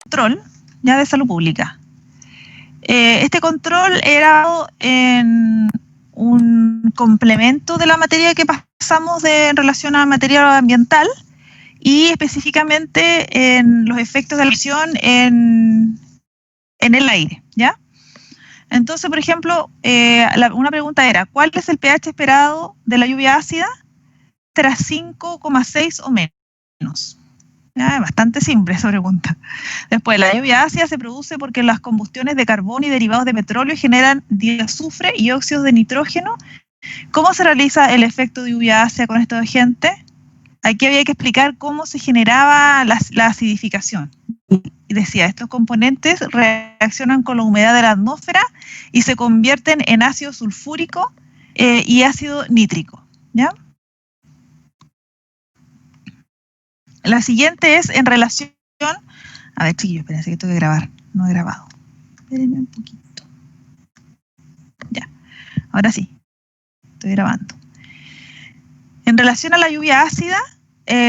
control ya de salud pública. Este control era en un complemento de la materia que pasamos en relación a materia ambiental y específicamente en los efectos de la emisión en el aire, ¿ya? Entonces, por ejemplo, una pregunta era, ¿cuál es el pH esperado de la lluvia ácida? Tras 5,6 o menos. ¿Ya? Bastante simple esa pregunta. Después, la lluvia ácida se produce porque las combustiones de carbón y derivados de petróleo generan dióxido de azufre y óxidos de nitrógeno. ¿Cómo se realiza el efecto de lluvia ácida con estos agentes? Aquí había que explicar cómo se generaba la acidificación. Y decía, estos componentes reaccionan con la humedad de la atmósfera y se convierten en ácido sulfúrico y ácido nítrico, ¿ya? La siguiente es en relación... A ver, chiquillos, espérense que tengo que grabar. No he grabado. Espérenme un poquito. Ya, ahora sí. Estoy grabando. En relación a la lluvia ácida,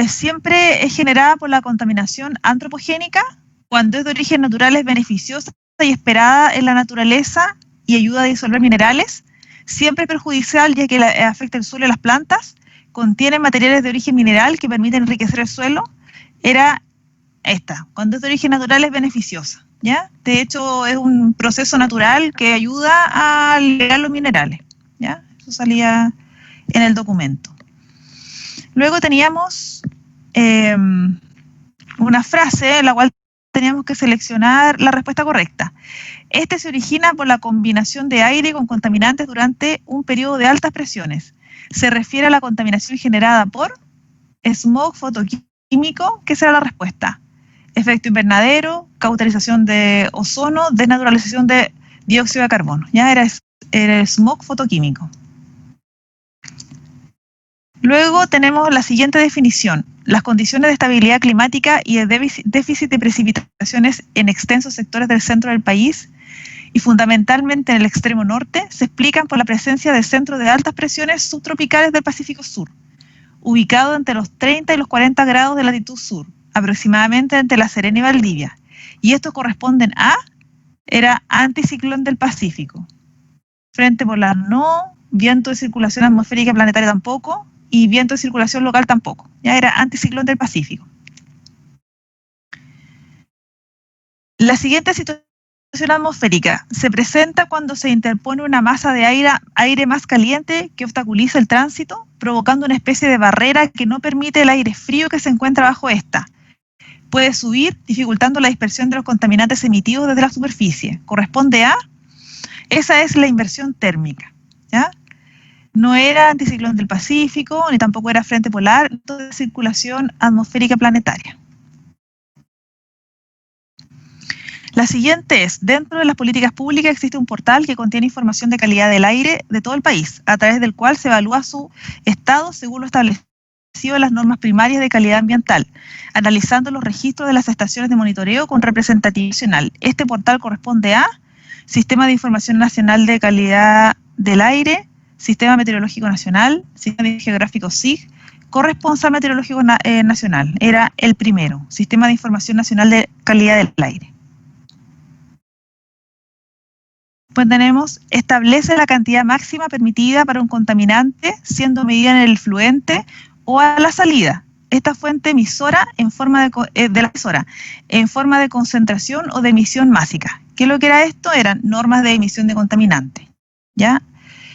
siempre es generada por la contaminación antropogénica. Cuando es de origen natural es beneficiosa y esperada en la naturaleza y ayuda a disolver minerales. Siempre es perjudicial ya que afecta el suelo y las plantas. Contiene materiales de origen mineral que permiten enriquecer el suelo. Era esta. Cuando es de origen natural es beneficiosa, ¿ya? De hecho, es un proceso natural que ayuda a liberar los minerales, ¿ya? Eso salía en el documento. Luego teníamos una frase en la cual teníamos que seleccionar la respuesta correcta. Este se origina por la combinación de aire con contaminantes durante un periodo de altas presiones. Se refiere a la contaminación generada por smog fotoquímico, que será la respuesta. Efecto invernadero, cauterización de ozono, desnaturalización de dióxido de carbono. Ya era el smog fotoquímico. Luego tenemos la siguiente definición. Las condiciones de estabilidad climática y el déficit de precipitaciones en extensos sectores del centro del país y fundamentalmente en el extremo norte se explican por la presencia de centros de altas presiones subtropicales del Pacífico Sur, ubicado entre los 30 y los 40 grados de latitud sur, aproximadamente entre La Serena y Valdivia. Y estos corresponden a, era anticiclón del Pacífico. Frente polar no, viento de circulación atmosférica planetaria tampoco, y viento de circulación local tampoco. Ya era anticiclón del Pacífico. La siguiente situación atmosférica se presenta cuando se interpone una masa de aire más caliente que obstaculiza el tránsito, provocando una especie de barrera que no permite el aire frío que se encuentra bajo esta. Puede subir, dificultando la dispersión de los contaminantes emitidos desde la superficie. Corresponde a, esa es la inversión térmica, ¿ya? No era anticiclón del Pacífico, ni tampoco era frente polar, de circulación atmosférica planetaria. La siguiente es, dentro de las políticas públicas existe un portal que contiene información de calidad del aire de todo el país, a través del cual se evalúa su estado según lo establecido en las normas primarias de calidad ambiental, analizando los registros de las estaciones de monitoreo con representatividad nacional. Este portal corresponde a Sistema de Información Nacional de Calidad del Aire, Sistema Meteorológico Nacional, Sistema Geográfico SIG, Corresponsal Meteorológico Nacional. Era el primero, Sistema de Información Nacional de Calidad del Aire. Pues tenemos, establece la cantidad máxima permitida para un contaminante, siendo medida en el fluente o a la salida. Esta fuente emisora en forma de la emisora, en forma de concentración o de emisión másica. ¿Qué es lo que era esto? Eran normas de emisión de contaminante, ¿ya?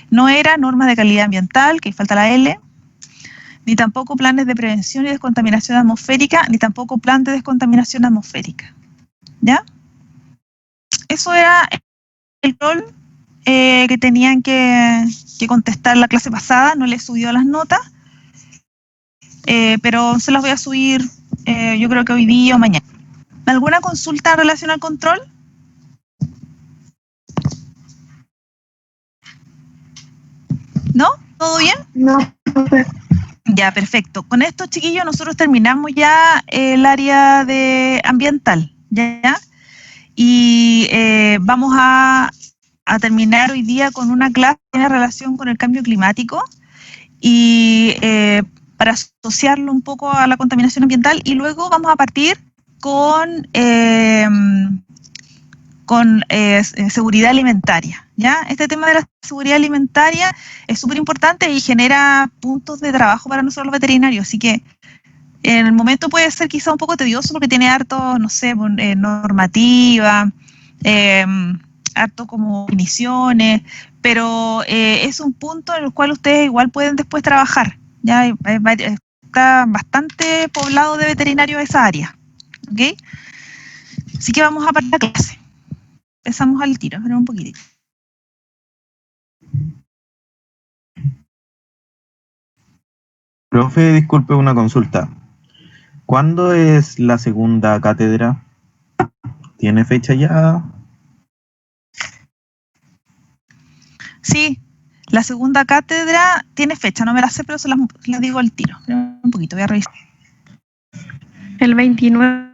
No era normas de calidad ambiental, que falta la L, ni tampoco planes de prevención y descontaminación atmosférica, ni tampoco plan de descontaminación atmosférica, ¿ya? Eso era el rol que tenían que contestar la clase pasada. No les he subido las notas, pero se las voy a subir yo creo que hoy día o mañana. ¿Alguna consulta en relación al control? ¿No? ¿Todo bien? No. Ya, perfecto. Con esto, chiquillos, nosotros terminamos ya el área de ambiental, ¿ya? Y vamos a terminar hoy día con una clase que tiene relación con el cambio climático y para asociarlo un poco a la contaminación ambiental, y luego vamos a partir con seguridad alimentaria. ¿Ya? Este tema de la seguridad alimentaria es súper importante y genera puntos de trabajo para nosotros los veterinarios, así que en el momento puede ser quizá un poco tedioso porque tiene harto, no sé, normativa, eh, harto como definiciones, pero es un punto en el cual ustedes igual pueden después trabajar. Ya está bastante poblado de veterinarios esa área, ¿ok? Así que vamos a partir la clase. Empezamos al tiro, espera un poquitito. Profe, disculpe una consulta. ¿Cuándo es la segunda cátedra? ¿Tiene fecha ya? Sí, la segunda cátedra tiene fecha, no me la sé, pero se las digo al tiro. Espera un poquito, voy a revisar. El 29.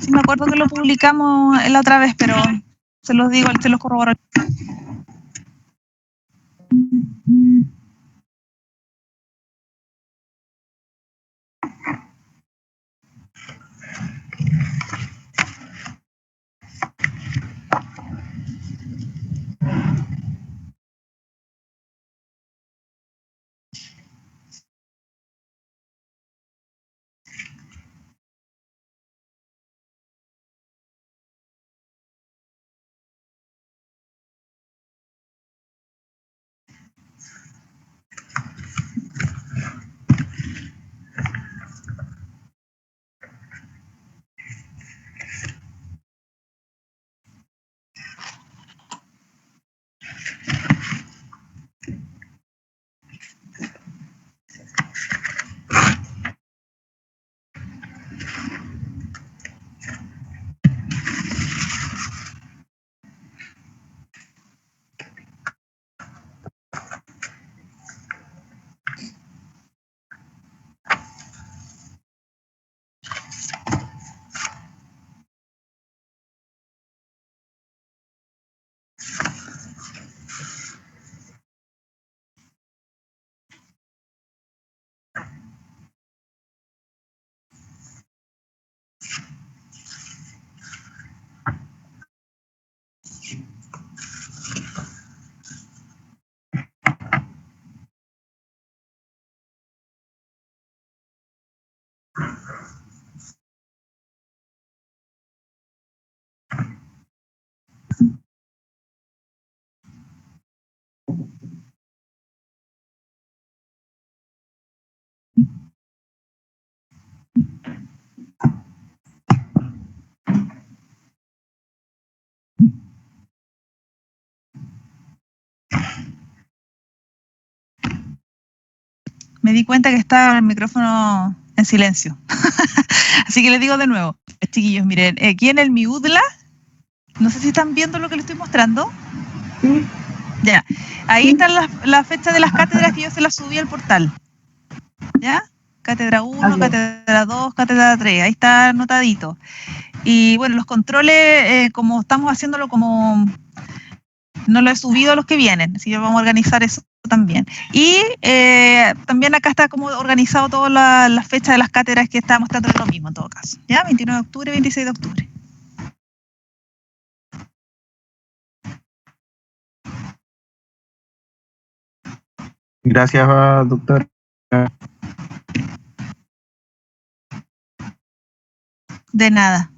Sí, me acuerdo que lo publicamos la otra vez, pero se los digo, se los corroboro. Me di cuenta que está el micrófono en silencio. Así que les digo de nuevo, chiquillos, miren, aquí en el Miudla, no sé si están viendo lo que les estoy mostrando. Sí. Ya, ahí están las fechas de las cátedras que yo se las subí al portal. ¿Ya? Cátedra 1, Ok. cátedra 2, cátedra 3, ahí está anotadito. Y bueno, los controles, como estamos haciéndolo como no lo he subido a los que vienen, así que vamos a organizar eso también. Y también acá está como organizado todas las fechas de las cátedras que está mostrando lo mismo en todo caso. ¿Ya? 29 de octubre, 26 de octubre. Gracias, doctor. De nada.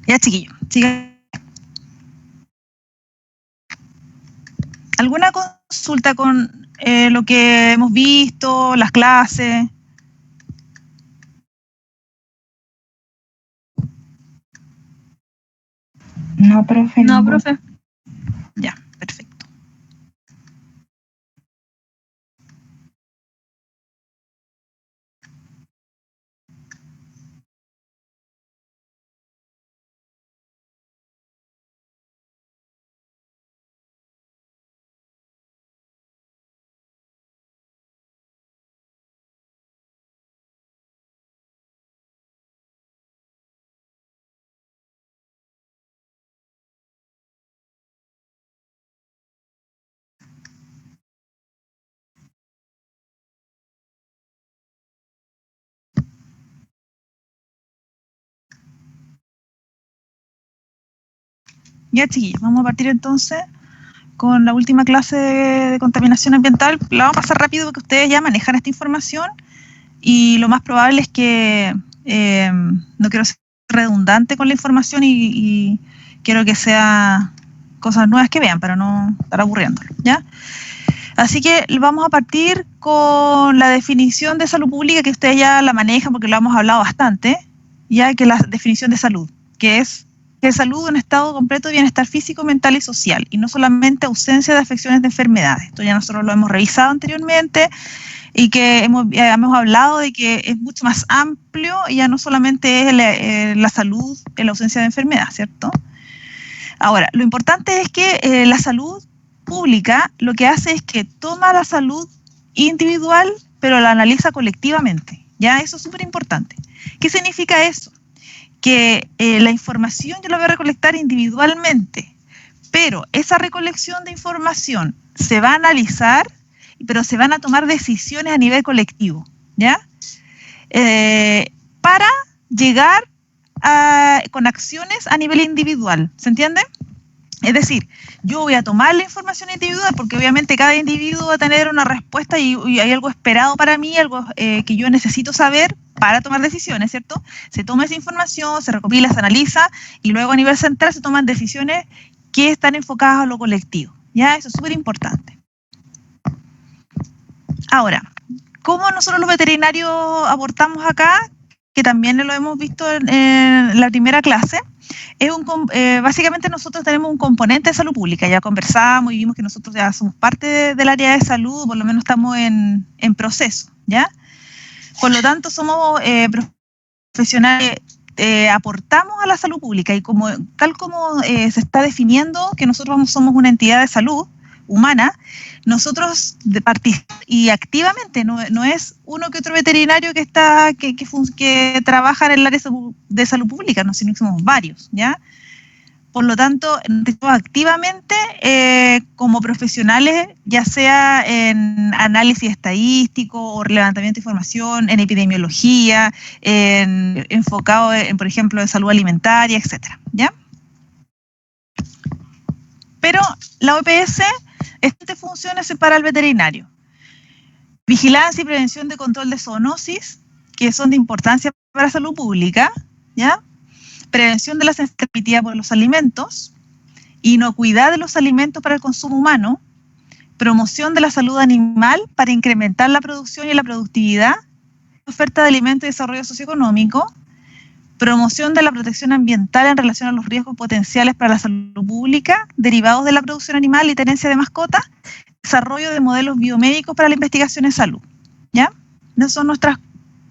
Ya, chiquillo, siga. ¿Alguna consulta con lo que hemos visto, las clases? No, profe. No, profe. Ya, perfecto. Ya, chiquillos, vamos a partir entonces con la última clase de contaminación ambiental. La vamos a pasar rápido porque ustedes ya manejan esta información y lo más probable es que no quiero ser redundante con la información y quiero que sea cosas nuevas que vean para no estar aburriéndolo, ¿ya? Así que vamos a partir con la definición de salud pública, que ustedes ya la manejan porque lo hemos hablado bastante, ya que la definición de salud, que es que salud es un estado completo de bienestar físico, mental y social, y no solamente ausencia de afecciones de enfermedades. Esto ya nosotros lo hemos revisado anteriormente y que hemos hablado de que es mucho más amplio y ya no solamente es la salud en la ausencia de enfermedad, ¿cierto? Ahora, lo importante es que la salud pública lo que hace es que toma la salud individual, pero la analiza colectivamente. Ya, eso es súper importante. ¿Qué significa eso? Que la información yo la voy a recolectar individualmente, pero esa recolección de información se va a analizar, pero se van a tomar decisiones a nivel colectivo, ¿ya? Para llegar con acciones a nivel individual, ¿se entiende? Es decir, yo voy a tomar la información individual porque obviamente cada individuo va a tener una respuesta y hay algo esperado para mí, algo que yo necesito saber para tomar decisiones, ¿cierto? Se toma esa información, se recopila, se analiza y luego a nivel central se toman decisiones que están enfocadas a lo colectivo. ¿Ya? Eso es súper importante. Ahora, ¿cómo nosotros los veterinarios aportamos acá? Que también lo hemos visto en la primera clase. Básicamente nosotros tenemos un componente de salud pública, ya conversamos y vimos que nosotros ya somos parte del área de salud, por lo menos estamos en proceso, ¿ya? Por lo tanto, somos profesionales, aportamos a la salud pública y tal como se está definiendo que nosotros somos una entidad de salud humana, nosotros participamos y activamente, no es uno que otro veterinario que trabaja en el área de salud pública, no, sino que somos varios, ¿ya? Por lo tanto, activamente como profesionales, ya sea en análisis estadístico o levantamiento de información, en epidemiología, enfocado en, por ejemplo, en salud alimentaria, etcétera, ¿ya? Pero la OPS, estas funciones para el veterinario. Vigilancia y prevención de control de zoonosis, que son de importancia para la salud pública, ¿ya? Prevención de la sensibilidad por los alimentos, inocuidad de los alimentos para el consumo humano, promoción de la salud animal para incrementar la producción y la productividad, oferta de alimentos y desarrollo socioeconómico, promoción de la protección ambiental en relación a los riesgos potenciales para la salud pública derivados de la producción animal y tenencia de mascotas, desarrollo de modelos biomédicos para la investigación en salud, ¿ya? Esas son nuestras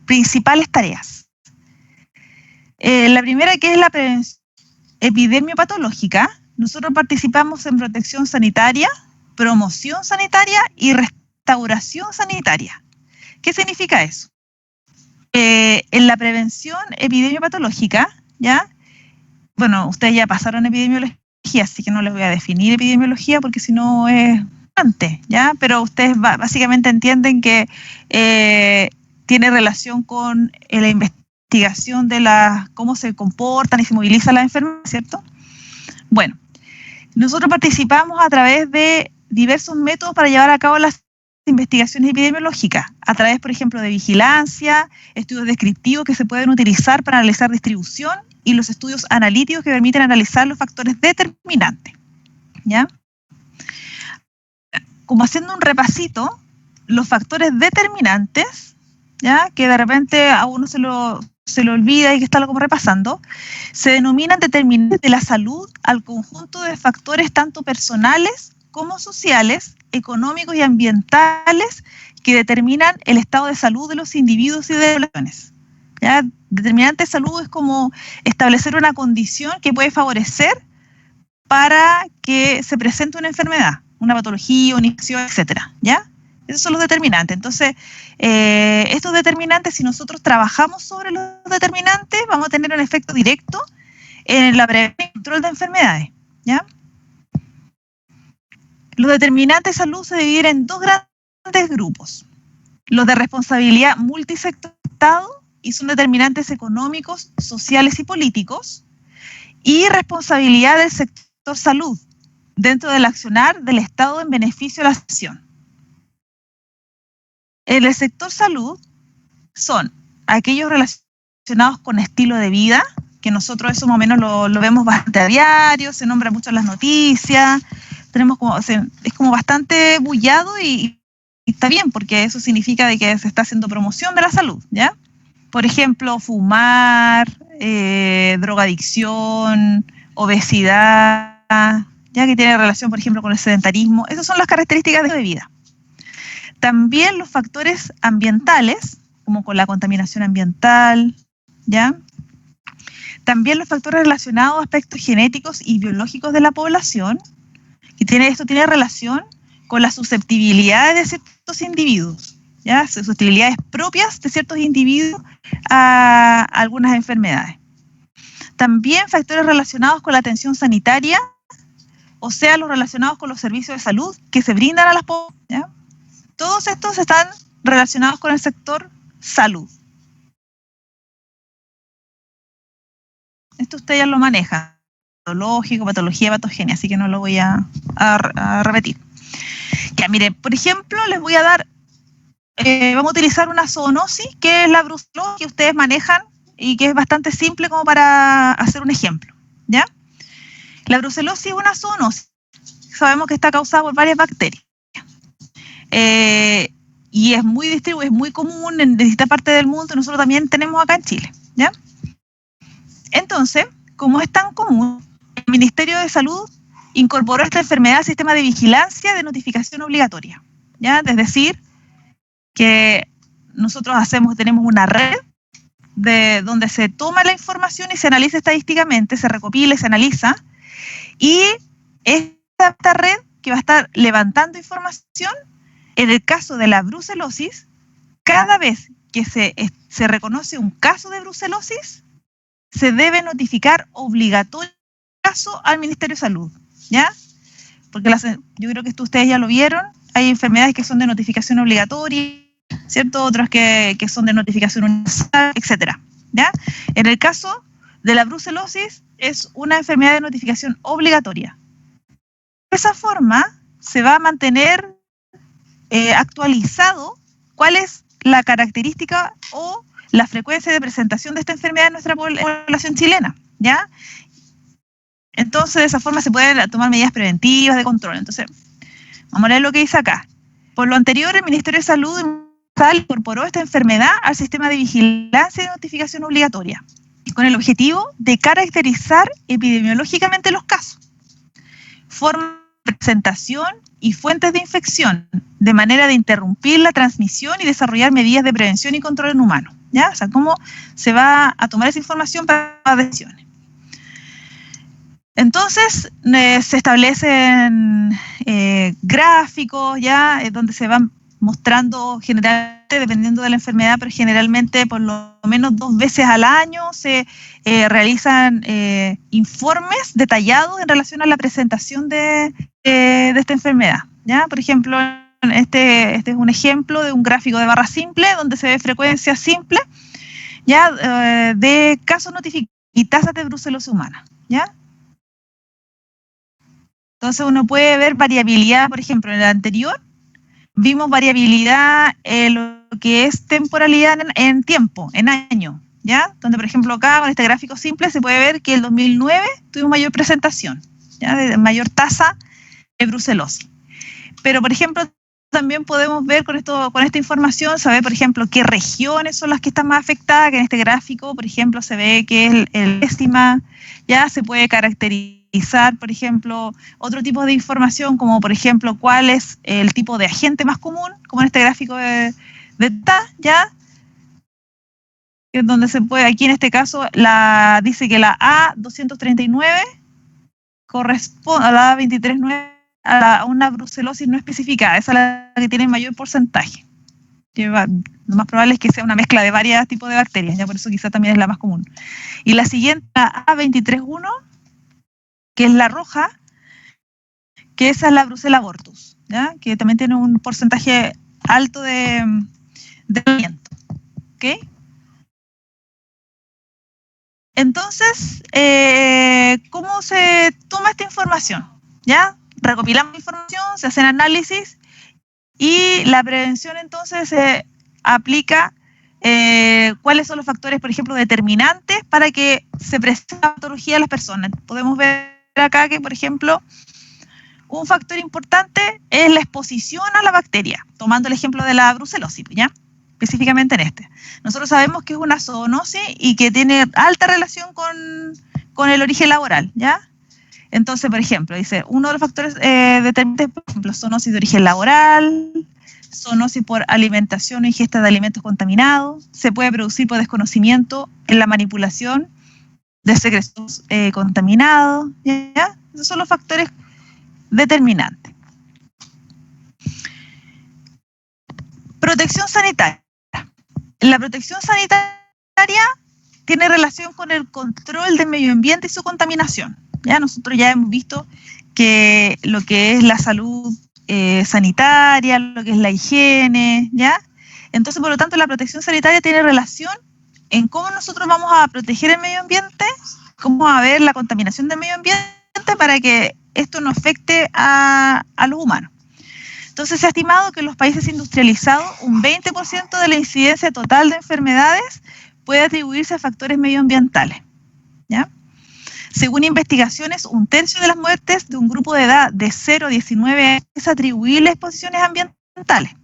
principales tareas. La primera, que es la prevención epidemiopatológica, nosotros participamos en protección sanitaria, promoción sanitaria y restauración sanitaria. ¿Qué significa eso? En la prevención epidemiopatológica, ¿ya? Bueno, ustedes ya pasaron epidemiología, así que no les voy a definir epidemiología porque si no es antes, ¿ya? Pero ustedes básicamente entienden que tiene relación con la investigación de cómo se comportan y se movilizan las enfermedades, ¿cierto? Bueno, nosotros participamos a través de diversos métodos para llevar a cabo las investigaciones epidemiológicas, a través, por ejemplo, de vigilancia, estudios descriptivos que se pueden utilizar para analizar distribución y los estudios analíticos que permiten analizar los factores determinantes, ¿ya? Como haciendo un repasito, los factores determinantes, ¿ya? Que de repente a uno se lo olvida y que está como repasando, se denominan determinantes de la salud al conjunto de factores tanto personales como sociales, económicos y ambientales que determinan el estado de salud de los individuos y de las poblaciones. ¿Ya? Determinante de salud es como establecer una condición que puede favorecer para que se presente una enfermedad, una patología, una infección, etcétera, ¿ya? Esos son los determinantes. Entonces, estos determinantes, si nosotros trabajamos sobre los determinantes, vamos a tener un efecto directo en la prevención y control de enfermedades, ¿ya? Los determinantes de salud se dividen en dos grandes grupos. Los de responsabilidad multisector y son determinantes económicos, sociales y políticos, y responsabilidad del sector salud dentro del accionar del Estado en beneficio de la nación. En el sector salud son aquellos relacionados con estilo de vida, que nosotros eso más o menos lo vemos bastante a diario, se nombra mucho en las noticias, tenemos como, es como bastante bullado y está bien, porque eso significa de que se está haciendo promoción de la salud, ¿ya? Por ejemplo, fumar, drogadicción, obesidad, ya que tiene relación, por ejemplo, con el sedentarismo. Esas son las características de vida. También los factores ambientales, como con la contaminación ambiental, ¿ya? También los factores relacionados a aspectos genéticos y biológicos de la población, que esto tiene relación con las susceptibilidades de ciertos individuos, ¿ya? Susceptibilidades propias de ciertos individuos a algunas enfermedades. También factores relacionados con la atención sanitaria, o sea, los relacionados con los servicios de salud que se brindan a las poblaciones, ¿ya? Todos estos están relacionados con el sector salud. Esto usted ya lo maneja, patológico, patología, patogenia, así que no lo voy a repetir. Ya, miren, por ejemplo, les voy a dar, vamos a utilizar una zoonosis, que es la brucelosis que ustedes manejan y que es bastante simple como para hacer un ejemplo, ¿ya? La brucelosis es una zoonosis, sabemos que está causada por varias bacterias. Y es muy distribuido, es muy común en distintas partes del mundo, nosotros también tenemos acá en Chile, ¿ya? Entonces, como es tan común, el Ministerio de Salud incorporó esta enfermedad al sistema de vigilancia de notificación obligatoria, ¿ya? Es decir, que nosotros tenemos una red de donde se toma la información y se analiza estadísticamente, se recopila y se analiza, y esta red que va a estar levantando información, en el caso de la brucelosis, cada vez que se reconoce un caso de brucelosis, se debe notificar obligatorio el caso al Ministerio de Salud, ¿ya? Porque yo creo que esto ustedes ya lo vieron, hay enfermedades que son de notificación obligatoria, ¿cierto? Otras que son de notificación universal, etcétera, ¿ya? En el caso de la brucelosis, es una enfermedad de notificación obligatoria. De esa forma, se va a mantener actualizado cuál es la característica o la frecuencia de presentación de esta enfermedad en nuestra población chilena, ¿ya? Entonces, de esa forma se pueden tomar medidas preventivas de control. Entonces, vamos a leer lo que dice acá. Por lo anterior, el Ministerio de Salud incorporó esta enfermedad al sistema de vigilancia y notificación obligatoria, con el objetivo de caracterizar epidemiológicamente los casos, forma de presentación y fuentes de infección, de manera de interrumpir la transmisión y desarrollar medidas de prevención y control en humanos, ¿ya? O sea, cómo se va a tomar esa información para las decisiones. Entonces, se establecen gráficos, ¿ya? Donde se van mostrando generalmente, dependiendo de la enfermedad, pero generalmente por lo menos 2 veces al año se realizan informes detallados en relación a la presentación de esta enfermedad, ¿ya? Por ejemplo, este es un ejemplo de un gráfico de barra simple donde se ve frecuencia simple, ¿ya? De casos notificados y tasas de brucelosis humana, ¿ya? Entonces uno puede ver variabilidad, por ejemplo, en el anterior vimos variabilidad en lo que es temporalidad en tiempo, en año, ¿ya? Donde, por ejemplo, acá con este gráfico simple se puede ver que el 2009 tuvimos mayor presentación, ¿ya? De mayor tasa de brucelosis. Pero, por ejemplo, también podemos ver con esta información, saber, por ejemplo, qué regiones son las que están más afectadas, que en este gráfico, por ejemplo, se ve que es el décima, ya se puede caracterizar, por ejemplo, otro tipo de información, como por ejemplo, cuál es el tipo de agente más común, como en este gráfico de TAS, ya, que es donde se puede, aquí en este caso, dice que la A239 corresponde a la A239, a una brucelosis no especificada, esa es la que tiene mayor porcentaje. Lo más probable es que sea una mezcla de varios tipos de bacterias, ya por eso quizá también es la más común. Y la siguiente, la A231, que es la roja, que esa es la Brucella abortus, ¿ya? Que también tiene un porcentaje alto de aliento. ¿Ok? Entonces, ¿cómo se toma esta información? ¿Ya? Recopilamos información, se hacen análisis y la prevención entonces se aplica cuáles son los factores, por ejemplo, determinantes para que se presente la patología a las personas. Podemos ver acá que, por ejemplo, un factor importante es la exposición a la bacteria, tomando el ejemplo de la brucelosis, ¿ya? Específicamente en este. Nosotros sabemos que es una zoonosis y que tiene alta relación con el origen laboral, ¿ya? Entonces, por ejemplo, dice, uno de los factores determinantes, por ejemplo, zoonosis de origen laboral, zoonosis por alimentación o ingesta de alimentos contaminados, se puede producir por desconocimiento en la manipulación de secretos contaminados, ¿ya? Esos son los factores determinantes. Protección sanitaria. La protección sanitaria tiene relación con el control del medio ambiente y su contaminación. ¿Ya? Nosotros ya hemos visto que lo que es la salud sanitaria, lo que es la higiene, ¿ya? Entonces, por lo tanto, la protección sanitaria tiene relación en cómo nosotros vamos a proteger el medio ambiente, cómo va a haber la contaminación del medio ambiente para que esto no afecte a los humanos. Entonces, se ha estimado que en los países industrializados un 20% de la incidencia total de enfermedades puede atribuirse a factores medioambientales, ¿ya? Según investigaciones, un tercio de las muertes de un grupo de edad de 0 a 19 años es atribuible a exposiciones ambientales.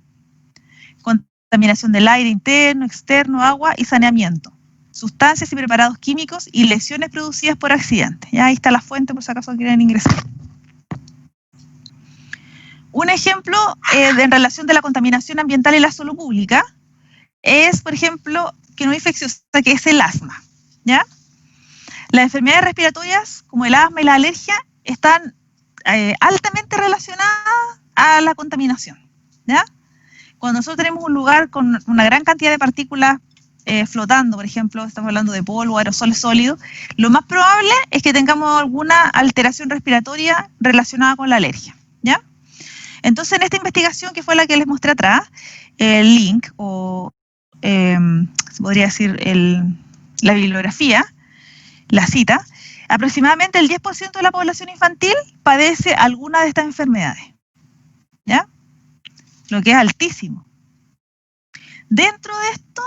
Contaminación del aire interno, externo, agua y saneamiento. Sustancias y preparados químicos y lesiones producidas por accidentes. Ya ahí está la fuente por si acaso quieren ingresar. Un ejemplo en relación de la contaminación ambiental y la salud pública es, por ejemplo, que no es infecciosa, que es el asma, ¿ya? Las enfermedades respiratorias, como el asma y la alergia, están altamente relacionadas a la contaminación, ¿ya? Cuando nosotros tenemos un lugar con una gran cantidad de partículas flotando, por ejemplo, estamos hablando de polvo, aerosoles sólidos, lo más probable es que tengamos alguna alteración respiratoria relacionada con la alergia, ¿ya? Entonces, en esta investigación, que fue la que les mostré atrás, el link, o se podría decir la bibliografía, la cita, aproximadamente el 10% de la población infantil padece alguna de estas enfermedades, ¿ya? Lo que es altísimo. Dentro de esto,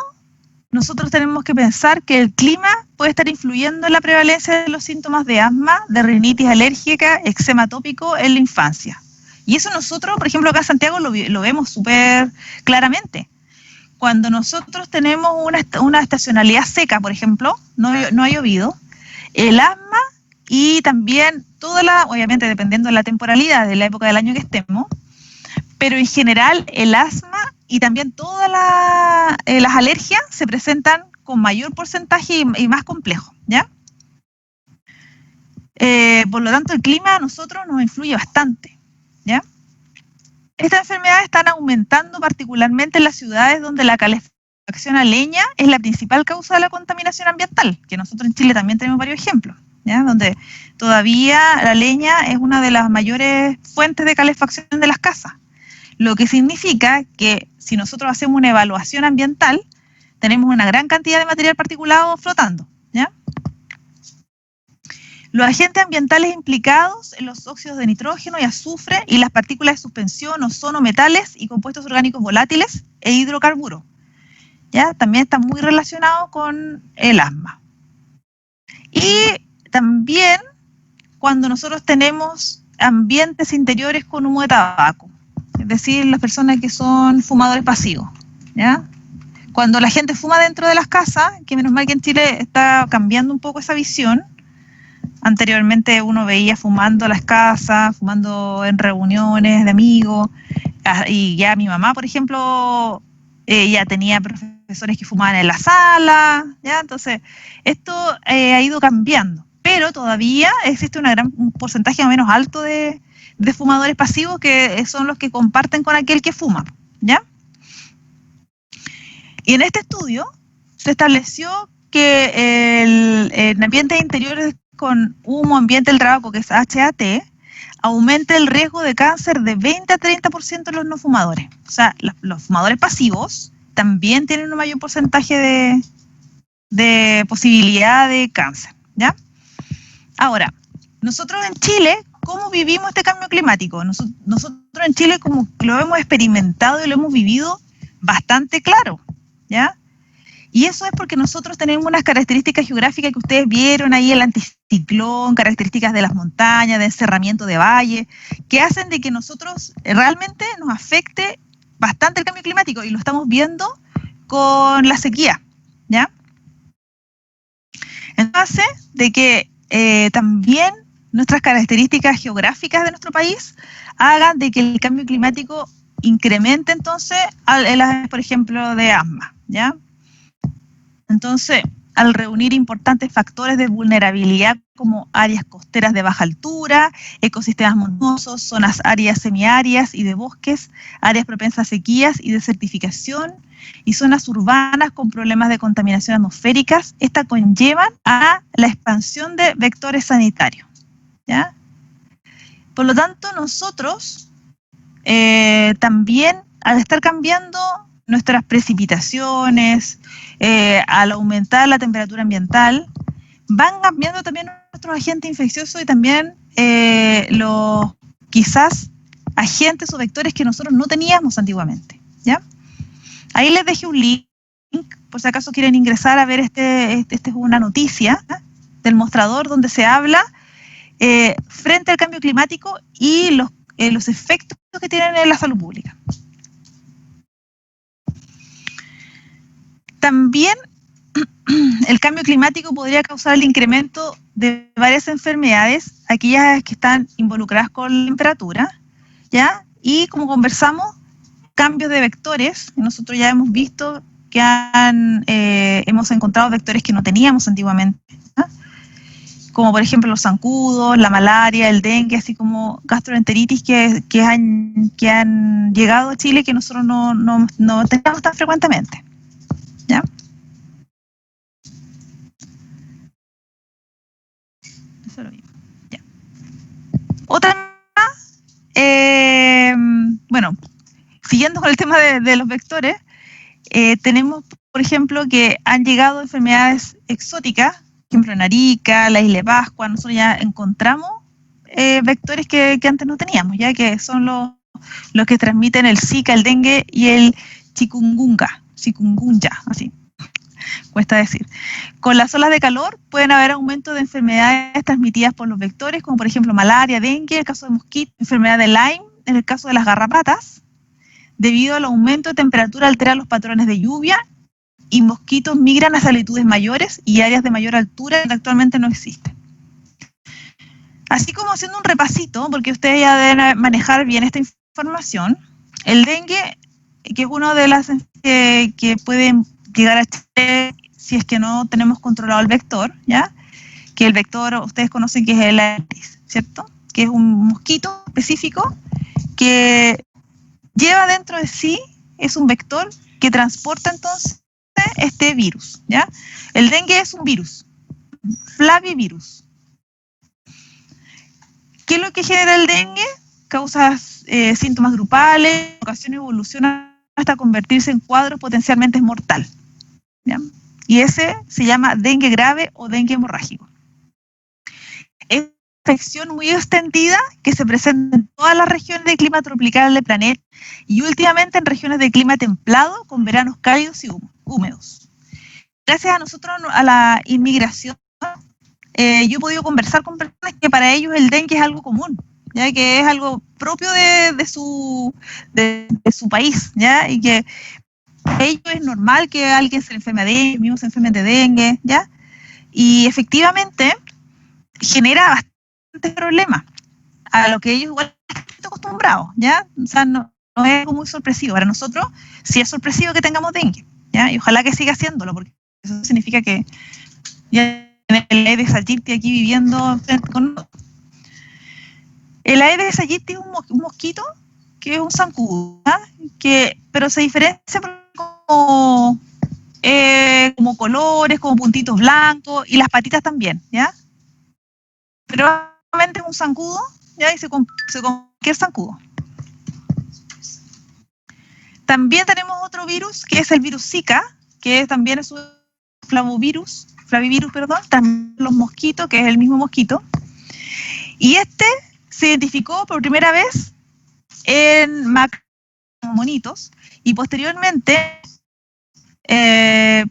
nosotros tenemos que pensar que el clima puede estar influyendo en la prevalencia de los síntomas de asma, de rinitis alérgica, eczema atópico en la infancia. Y eso nosotros, por ejemplo, acá en Santiago lo vemos súper claramente. Cuando nosotros tenemos una estacionalidad seca, por ejemplo, no ha llovido, el asma y también obviamente dependiendo de la temporalidad, de la época del año que estemos, pero en general el asma y también todas las alergias se presentan con mayor porcentaje y más complejo, ¿ya? Por lo tanto, el clima a nosotros nos influye bastante, ¿ya? Estas enfermedades están aumentando particularmente en las ciudades donde la calefacción a leña es la principal causa de la contaminación ambiental, que nosotros en Chile también tenemos varios ejemplos, ¿ya? Donde todavía la leña es una de las mayores fuentes de calefacción de las casas, lo que significa que si nosotros hacemos una evaluación ambiental, tenemos una gran cantidad de material particulado flotando, ¿ya? Los agentes ambientales implicados en los óxidos de nitrógeno y azufre y las partículas de suspensión, ozono, metales y compuestos orgánicos volátiles e hidrocarburos. ¿Ya? También está muy relacionado con el asma. Y también cuando nosotros tenemos ambientes interiores con humo de tabaco, es decir, las personas que son fumadores pasivos, ¿ya? Cuando la gente fuma dentro de las casas, que menos mal que en Chile está cambiando un poco esa visión. Anteriormente uno veía fumando en las casas, fumando en reuniones de amigos, y ya mi mamá, por ejemplo, ya tenía profesores que fumaban en la sala, ¿ya? Entonces, esto ha ido cambiando, pero todavía existe un porcentaje más o menos alto de fumadores pasivos que son los que comparten con aquel que fuma, ¿ya? Y en este estudio se estableció que en ambientes interiores con humo ambiente del tabaco, que es HAT, aumenta el riesgo de cáncer de 20 a 30% en los no fumadores. O sea, los fumadores pasivos también tienen un mayor porcentaje de posibilidad de cáncer, ¿ya? Ahora, nosotros en Chile, ¿cómo vivimos este cambio climático? Nosotros en Chile como lo hemos experimentado y lo hemos vivido bastante claro, ¿ya? Y eso es porque nosotros tenemos unas características geográficas que ustedes vieron ahí, el anticiclón, características de las montañas, de encerramiento de valles, que hacen de que nosotros realmente nos afecte bastante el cambio climático, y lo estamos viendo con la sequía, ¿ya? Entonces, de que también nuestras características geográficas de nuestro país hagan de que el cambio climático incremente entonces, por ejemplo, de asma, ¿ya? Entonces, al reunir importantes factores de vulnerabilidad como áreas costeras de baja altura, ecosistemas montañosos, zonas áreas semiáridas y de bosques, áreas propensas a sequías y desertificación, y zonas urbanas con problemas de contaminación atmosféricas, estas conllevan a la expansión de vectores sanitarios, ¿ya? Por lo tanto, nosotros también, al estar cambiando nuestras precipitaciones, al aumentar la temperatura ambiental, van cambiando también nuestros agentes infecciosos y también los quizás agentes o vectores que nosotros no teníamos antiguamente, ¿ya? Ahí les dejé un link, por si acaso quieren ingresar a ver, este es una noticia del mostrador donde se habla frente al cambio climático y los efectos que tienen en la salud pública. También el cambio climático podría causar el incremento de varias enfermedades, aquellas que están involucradas con la temperatura, ¿ya? Y como conversamos, cambios de vectores. Nosotros ya hemos visto que hemos encontrado vectores que no teníamos antiguamente, ¿ya? Como por ejemplo los zancudos, la malaria, el dengue, así como gastroenteritis que han llegado a Chile que nosotros no tenemos tan frecuentemente, ¿ya? Eso lo mismo. Ya. Otra, bueno, siguiendo con el tema de los vectores, tenemos, por ejemplo, que han llegado enfermedades exóticas, por ejemplo, en Arica, la isla de Pascua. Nosotros ya encontramos vectores que antes no teníamos, ya que son los que transmiten el Zika, el dengue y el chikungunya, así cuesta decir. Con las olas de calor pueden haber aumento de enfermedades transmitidas por los vectores, como por ejemplo malaria, dengue, en el caso de mosquitos, enfermedad de Lyme, en el caso de las garrapatas. Debido al aumento de temperatura altera los patrones de lluvia y mosquitos migran a latitudes mayores y áreas de mayor altura que actualmente no existen. Así como haciendo un repasito, porque ustedes ya deben manejar bien esta información, el dengue, que es una de las que pueden llegar a Chile si es que no tenemos controlado el vector, ¿ya? Que el vector, ustedes conocen que es el Aedes, ¿cierto? Que es un mosquito específico que lleva dentro de sí, es un vector que transporta entonces este virus, ¿ya? El dengue es un virus, flavivirus. ¿Qué es lo que genera el dengue? Causa síntomas grupales, en ocasiones evoluciona hasta convertirse en cuadros potencialmente mortal, ¿ya? Y ese se llama dengue grave o dengue hemorrágico. infección muy extendida que se presenta en todas las regiones de clima tropical del planeta y últimamente en regiones de clima templado con veranos cálidos y húmedos. Gracias a nosotros, a la inmigración, yo he podido conversar con personas que para ellos el dengue es algo común, ya que es algo propio de su país, ya, y que para ellos es normal que alguien se enferme de dengue, mismos se enfermen de dengue, ya, y efectivamente genera bastantes problemas a lo que ellos igual están acostumbrados, ya, o sea, no es algo muy sorpresivo. Para nosotros sí es sorpresivo que tengamos dengue, ya, y ojalá que siga haciéndolo, porque eso significa que ya el Aedes aegypti aquí viviendo con nosotros. El Aedes aegypti es un mosquito que es un zancudo, pero se diferencia por como colores, como puntitos blancos y las patitas también, ¿ya? Pero realmente es un zancudo, ¿ya? Y se come cualquier zancudo. También tenemos otro virus que es el virus Zika, que también es un flavivirus, también los mosquitos, que es el mismo mosquito. Y este se identificó por primera vez en monitos y posteriormente en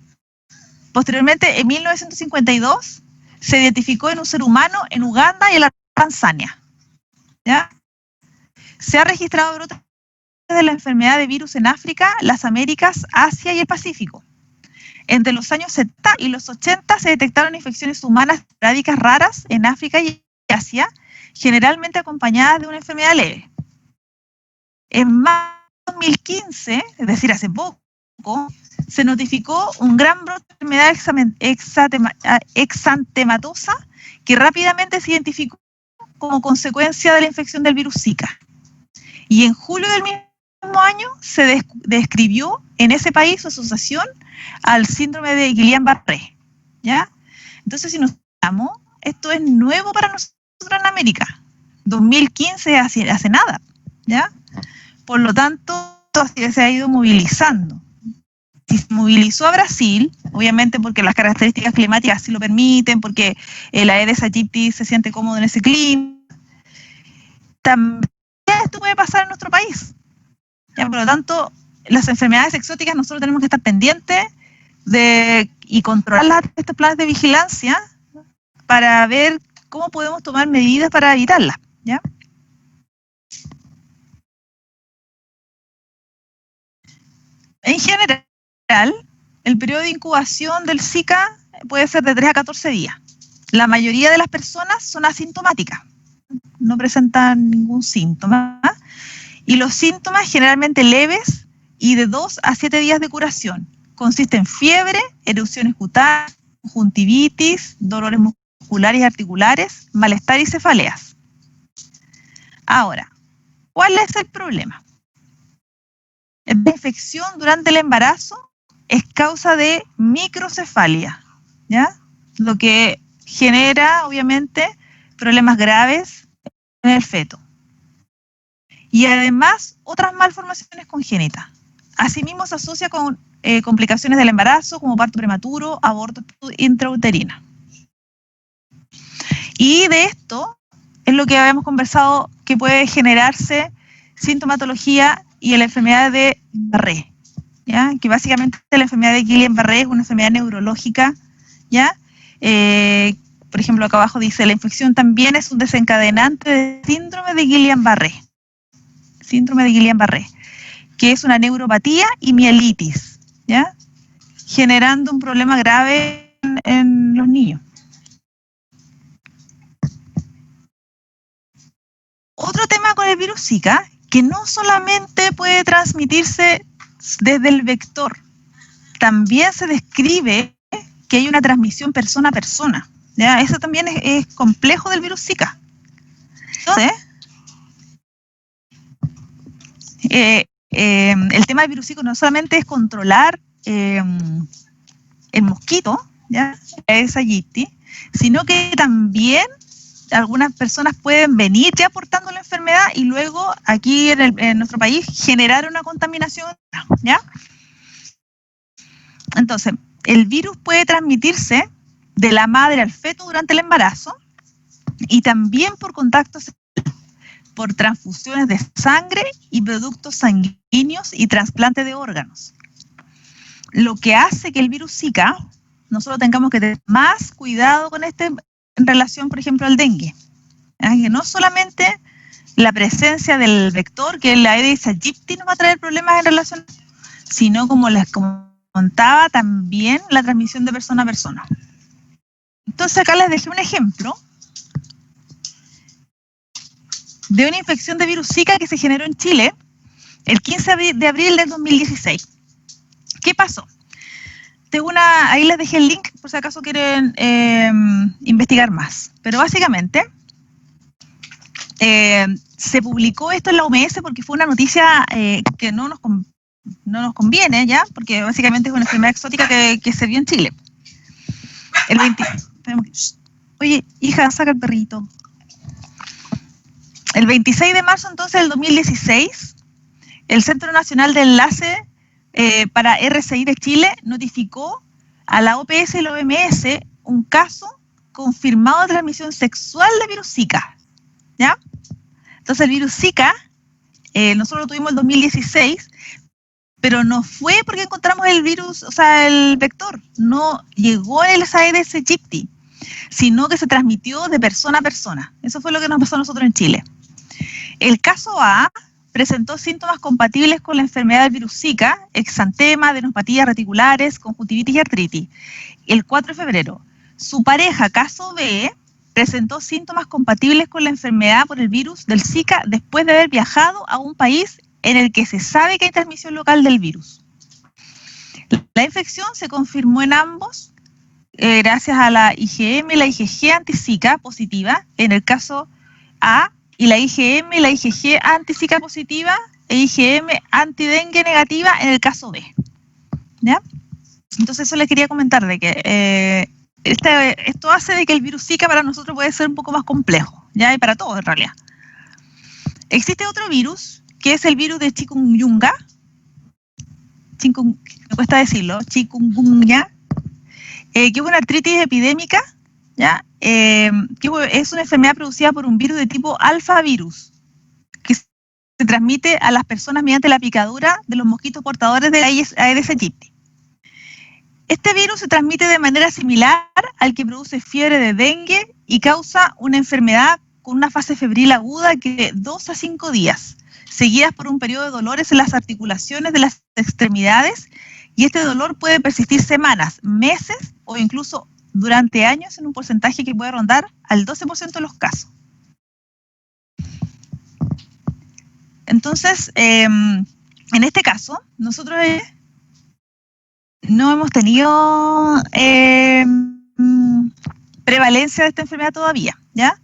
1952 se identificó en un ser humano en Uganda y en la Tanzania, ¿ya? Se ha registrado brotes de la enfermedad de virus en África, las Américas, Asia y el Pacífico. Entre los años 70 y los 80 se detectaron infecciones humanas esporádicas raras en África y Asia, generalmente acompañadas de una enfermedad leve. En mayo de 2015, es decir, hace poco, se notificó un gran brote de enfermedad exantematosa que rápidamente se identificó como consecuencia de la infección del virus Zika. Y en julio del mismo año se describió en ese país su asociación al síndrome de Guillain-Barré, ¿ya? Entonces, si nos fijamos, esto es nuevo para nosotros en América. 2015 hace nada, ¿ya? Por lo tanto, se ha ido movilizando. Si se movilizó a Brasil, obviamente porque las características climáticas así lo permiten, porque el Aedes aegypti se siente cómodo en ese clima, también esto puede pasar en nuestro país. ¿Ya? Por lo tanto, las enfermedades exóticas nosotros tenemos que estar pendientes y controlar estos planes de vigilancia para ver cómo podemos tomar medidas para evitarlas, ¿ya? En general, el periodo de incubación del Zika puede ser de 3 a 14 días. La mayoría de las personas son asintomáticas, no presentan ningún síntoma, y los síntomas generalmente leves y de 2 a 7 días de curación. Consiste en fiebre, erupciones cutáneas, conjuntivitis, dolores musculares y articulares, malestar y cefaleas. Ahora, ¿cuál es el problema? La infección durante el embarazo es causa de microcefalia, ¿ya? Lo que genera, obviamente, problemas graves en el feto. Y además, otras malformaciones congénitas. Asimismo, se asocia con complicaciones del embarazo, como parto prematuro, aborto intrauterino. Y de esto es lo que habíamos conversado, que puede generarse sintomatología y la enfermedad de Barré, ¿ya? Que básicamente la enfermedad de Guillain-Barré es una enfermedad neurológica, ¿ya? Por ejemplo, acá abajo dice, la infección también es un desencadenante de síndrome de Guillain-Barré. Síndrome de Guillain-Barré, que es una neuropatía y mielitis, ¿ya? Generando un problema grave en los niños. Otro tema con el virus Zika, que no solamente puede transmitirse desde el vector, también se describe que hay una transmisión persona a persona, ¿ya? Eso también es complejo del virus Zika. Entonces, el tema del virus Zika no solamente es controlar el mosquito, ¿ya? Aedes aegypti, sino que también algunas personas pueden venir ya portando la enfermedad y luego aquí en nuestro país generar una contaminación, ¿ya? Entonces, el virus puede transmitirse de la madre al feto durante el embarazo, y también por contactos, por transfusiones de sangre y productos sanguíneos y trasplante de órganos. Lo que hace que el virus Zika, nosotros tengamos que tener más cuidado con este en relación, por ejemplo, al dengue. Que no solamente la presencia del vector, que es la Aedes aegypti, nos va a traer problemas en relación, sino, como les contaba, también la transmisión de persona a persona. Entonces acá les dejé un ejemplo de una infección de virus Zika que se generó en Chile el 15 de abril del 2016. ¿Qué pasó? Ahí les dejé el link por si acaso quieren investigar más. Pero básicamente se publicó esto en la OMS porque fue una noticia que no nos conviene, ¿ya? Porque básicamente es una enfermedad exótica que se vio en Chile. Oye, hija, saca el perrito. El 26 de marzo, entonces, del 2016, el Centro Nacional de Enlace para RCI de Chile notificó a la OPS y la OMS un caso confirmado de transmisión sexual de virus Zika, ¿ya? Entonces, el virus Zika, nosotros lo tuvimos en el 2016, pero no fue porque encontramos el virus, o sea, el vector, no llegó el Aedes aegypti, sino que se transmitió de persona a persona. Eso fue lo que nos pasó a nosotros en Chile. El caso A presentó síntomas compatibles con la enfermedad del virus Zika, exantema, adenopatías reticulares, conjuntivitis y artritis. El 4 de febrero, su pareja, caso B, presentó síntomas compatibles con la enfermedad por el virus del Zika después de haber viajado a un país en el que se sabe que hay transmisión local del virus. La infección se confirmó en ambos gracias a la IgM y la IgG anti-Zika positiva en el caso A, y la IgM y la IgG anti-Zika positiva e IgM anti-dengue negativa en el caso B. ¿Ya? Entonces eso les quería comentar, de que esto hace de que el virus Zika para nosotros puede ser un poco más complejo, ¿ya? Y para todos en realidad. Existe otro virus, que es el virus de chikungunya, me cuesta decirlo, chikungunya, que es una artritis epidémica, ¿ya? Que es una enfermedad producida por un virus de tipo alfavirus, que se transmite a las personas mediante la picadura de los mosquitos portadores de Aedes aegypti. Este virus se transmite de manera similar al que produce fiebre de dengue y causa una enfermedad con una fase febril aguda de 2 a 5 días, seguidas por un periodo de dolores en las articulaciones de las extremidades, y este dolor puede persistir semanas, meses o incluso durante años en un porcentaje que puede rondar al 12% de los casos. Entonces, en este caso, nosotros no hemos tenido prevalencia de esta enfermedad todavía, ¿ya?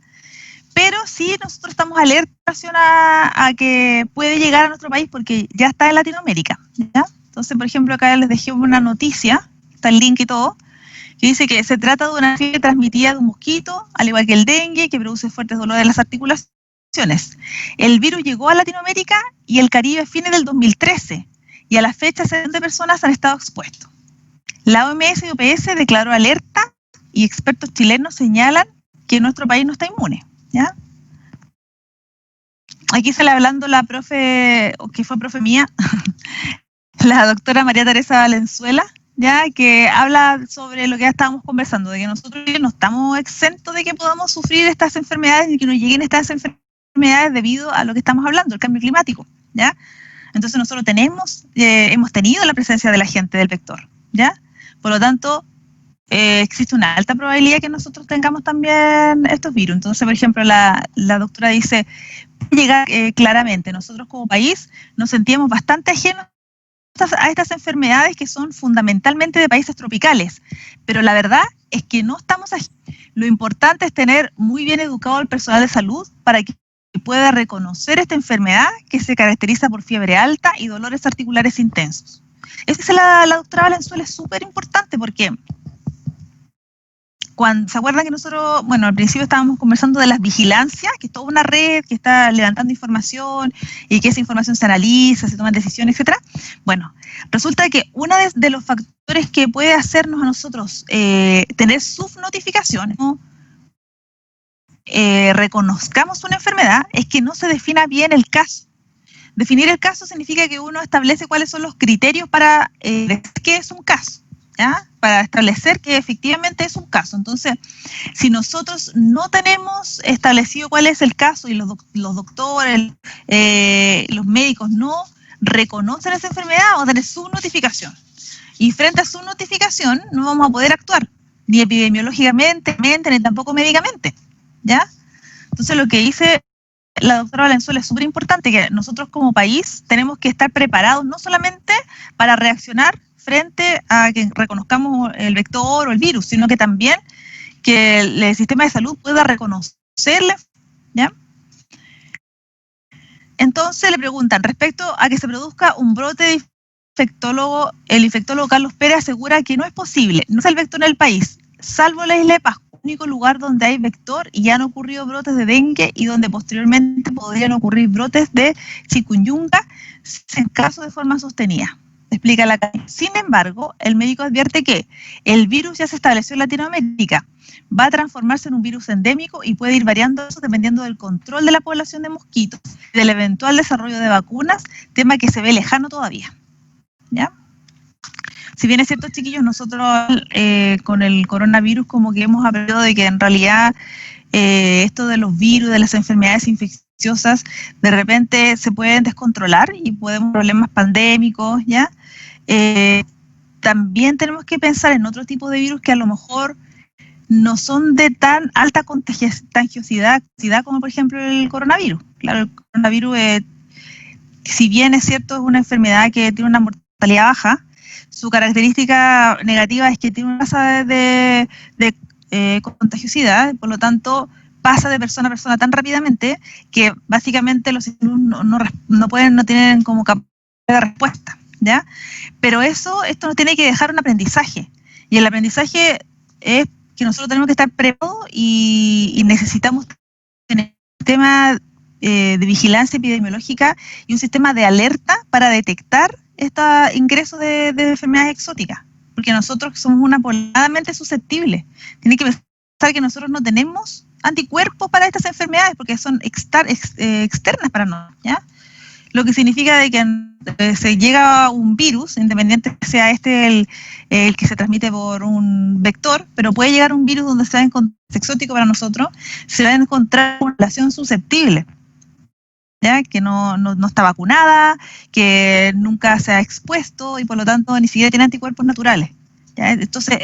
Pero sí nosotros estamos alerta en relación a que puede llegar a nuestro país porque ya está en Latinoamérica, ¿ya? Entonces, por ejemplo, acá les dejé una noticia, está el link y todo, que dice que se trata de una fiebre transmitida de un mosquito, al igual que el dengue, que produce fuertes dolores en las articulaciones. El virus llegó a Latinoamérica y el Caribe a fines del 2013, y a la fecha 70 personas han estado expuestos. La OMS y OPS declaró alerta y expertos chilenos señalan que nuestro país no está inmune, ¿ya? Aquí sale hablando la profe, que fue profe mía, la doctora María Teresa Valenzuela, ya, que habla sobre lo que ya estábamos conversando, de que nosotros no estamos exentos de que podamos sufrir estas enfermedades y que nos lleguen estas enfermedades debido a lo que estamos hablando, el cambio climático, ¿ya? Entonces nosotros hemos tenido la presencia de la gente del vector, ¿ya? Por lo tanto, existe una alta probabilidad que nosotros tengamos también estos virus. Entonces, por ejemplo, la doctora dice, llegar claramente, nosotros como país nos sentíamos bastante ajenos a estas enfermedades que son fundamentalmente de países tropicales, pero la verdad es que no estamos ajenos. Lo importante es tener muy bien educado al personal de salud para que pueda reconocer esta enfermedad que se caracteriza por fiebre alta y dolores articulares intensos. Esa es la doctora Valenzuela, es súper importante porque ¿se acuerdan que nosotros, bueno, al principio estábamos conversando de las vigilancias, que es toda una red que está levantando información y que esa información se analiza, se toman decisiones, etcétera? Bueno, resulta que uno de los factores que puede hacernos a nosotros tener subnotificaciones, ¿no? reconozcamos una enfermedad es que no se defina bien el caso. Definir el caso significa que uno establece cuáles son los criterios para decir que es un caso, ¿ya? Para establecer que efectivamente es un caso. Entonces, si nosotros no tenemos establecido cuál es el caso y los doctores, los médicos no reconocen esa enfermedad, vamos a tener su notificación. Y frente a su notificación no vamos a poder actuar, ni epidemiológicamente, ni tampoco médicamente, ¿ya? Entonces, lo que dice la doctora Valenzuela es súper importante, que nosotros como país tenemos que estar preparados no solamente para reaccionar frente a que reconozcamos el vector o el virus, sino que también que el sistema de salud pueda reconocerle, ¿ya? Entonces le preguntan, respecto a que se produzca un brote de infectólogo, el infectólogo Carlos Pérez asegura que no es posible, no es el vector en el país, salvo la isla de Pascua, el único lugar donde hay vector y ya han ocurrido brotes de dengue y donde posteriormente podrían ocurrir brotes de chikungunya en caso de forma sostenida. Explica la cadena. Sin embargo, el médico advierte que el virus ya se estableció en Latinoamérica, va a transformarse en un virus endémico y puede ir variando eso dependiendo del control de la población de mosquitos y del eventual desarrollo de vacunas, tema que se ve lejano todavía, ¿ya? Si bien es cierto, chiquillos, nosotros con el coronavirus como que hemos aprendido de que en realidad esto de los virus, de las enfermedades infecciosas, de repente se pueden descontrolar y podemos tener problemas pandémicos, ¿ya? También tenemos que pensar en otro tipo de virus que a lo mejor no son de tan alta contagiosidad como por ejemplo el coronavirus. Claro, el coronavirus, si bien es cierto, es una enfermedad que tiene una mortalidad baja, su característica negativa es que tiene una tasa de contagiosidad, por lo tanto pasa de persona a persona tan rápidamente que básicamente los virus no tienen como capacidad de respuesta, ¿ya? Pero esto nos tiene que dejar un aprendizaje, y el aprendizaje es que nosotros tenemos que estar preparados y necesitamos tener un sistema de vigilancia epidemiológica y un sistema de alerta para detectar estos ingresos de enfermedades exóticas, porque nosotros somos una pobladamente susceptible. Tiene que pensar que nosotros no tenemos anticuerpos para estas enfermedades porque son externas para nosotros, ¿ya? Lo que significa de que se llega un virus, independiente que sea el que se transmite por un vector, pero puede llegar un virus donde se va a encontrar exótico para nosotros, se va a encontrar una población susceptible, ¿ya? Que no está vacunada, que nunca se ha expuesto y por lo tanto ni siquiera tiene anticuerpos naturales, ¿ya? Entonces,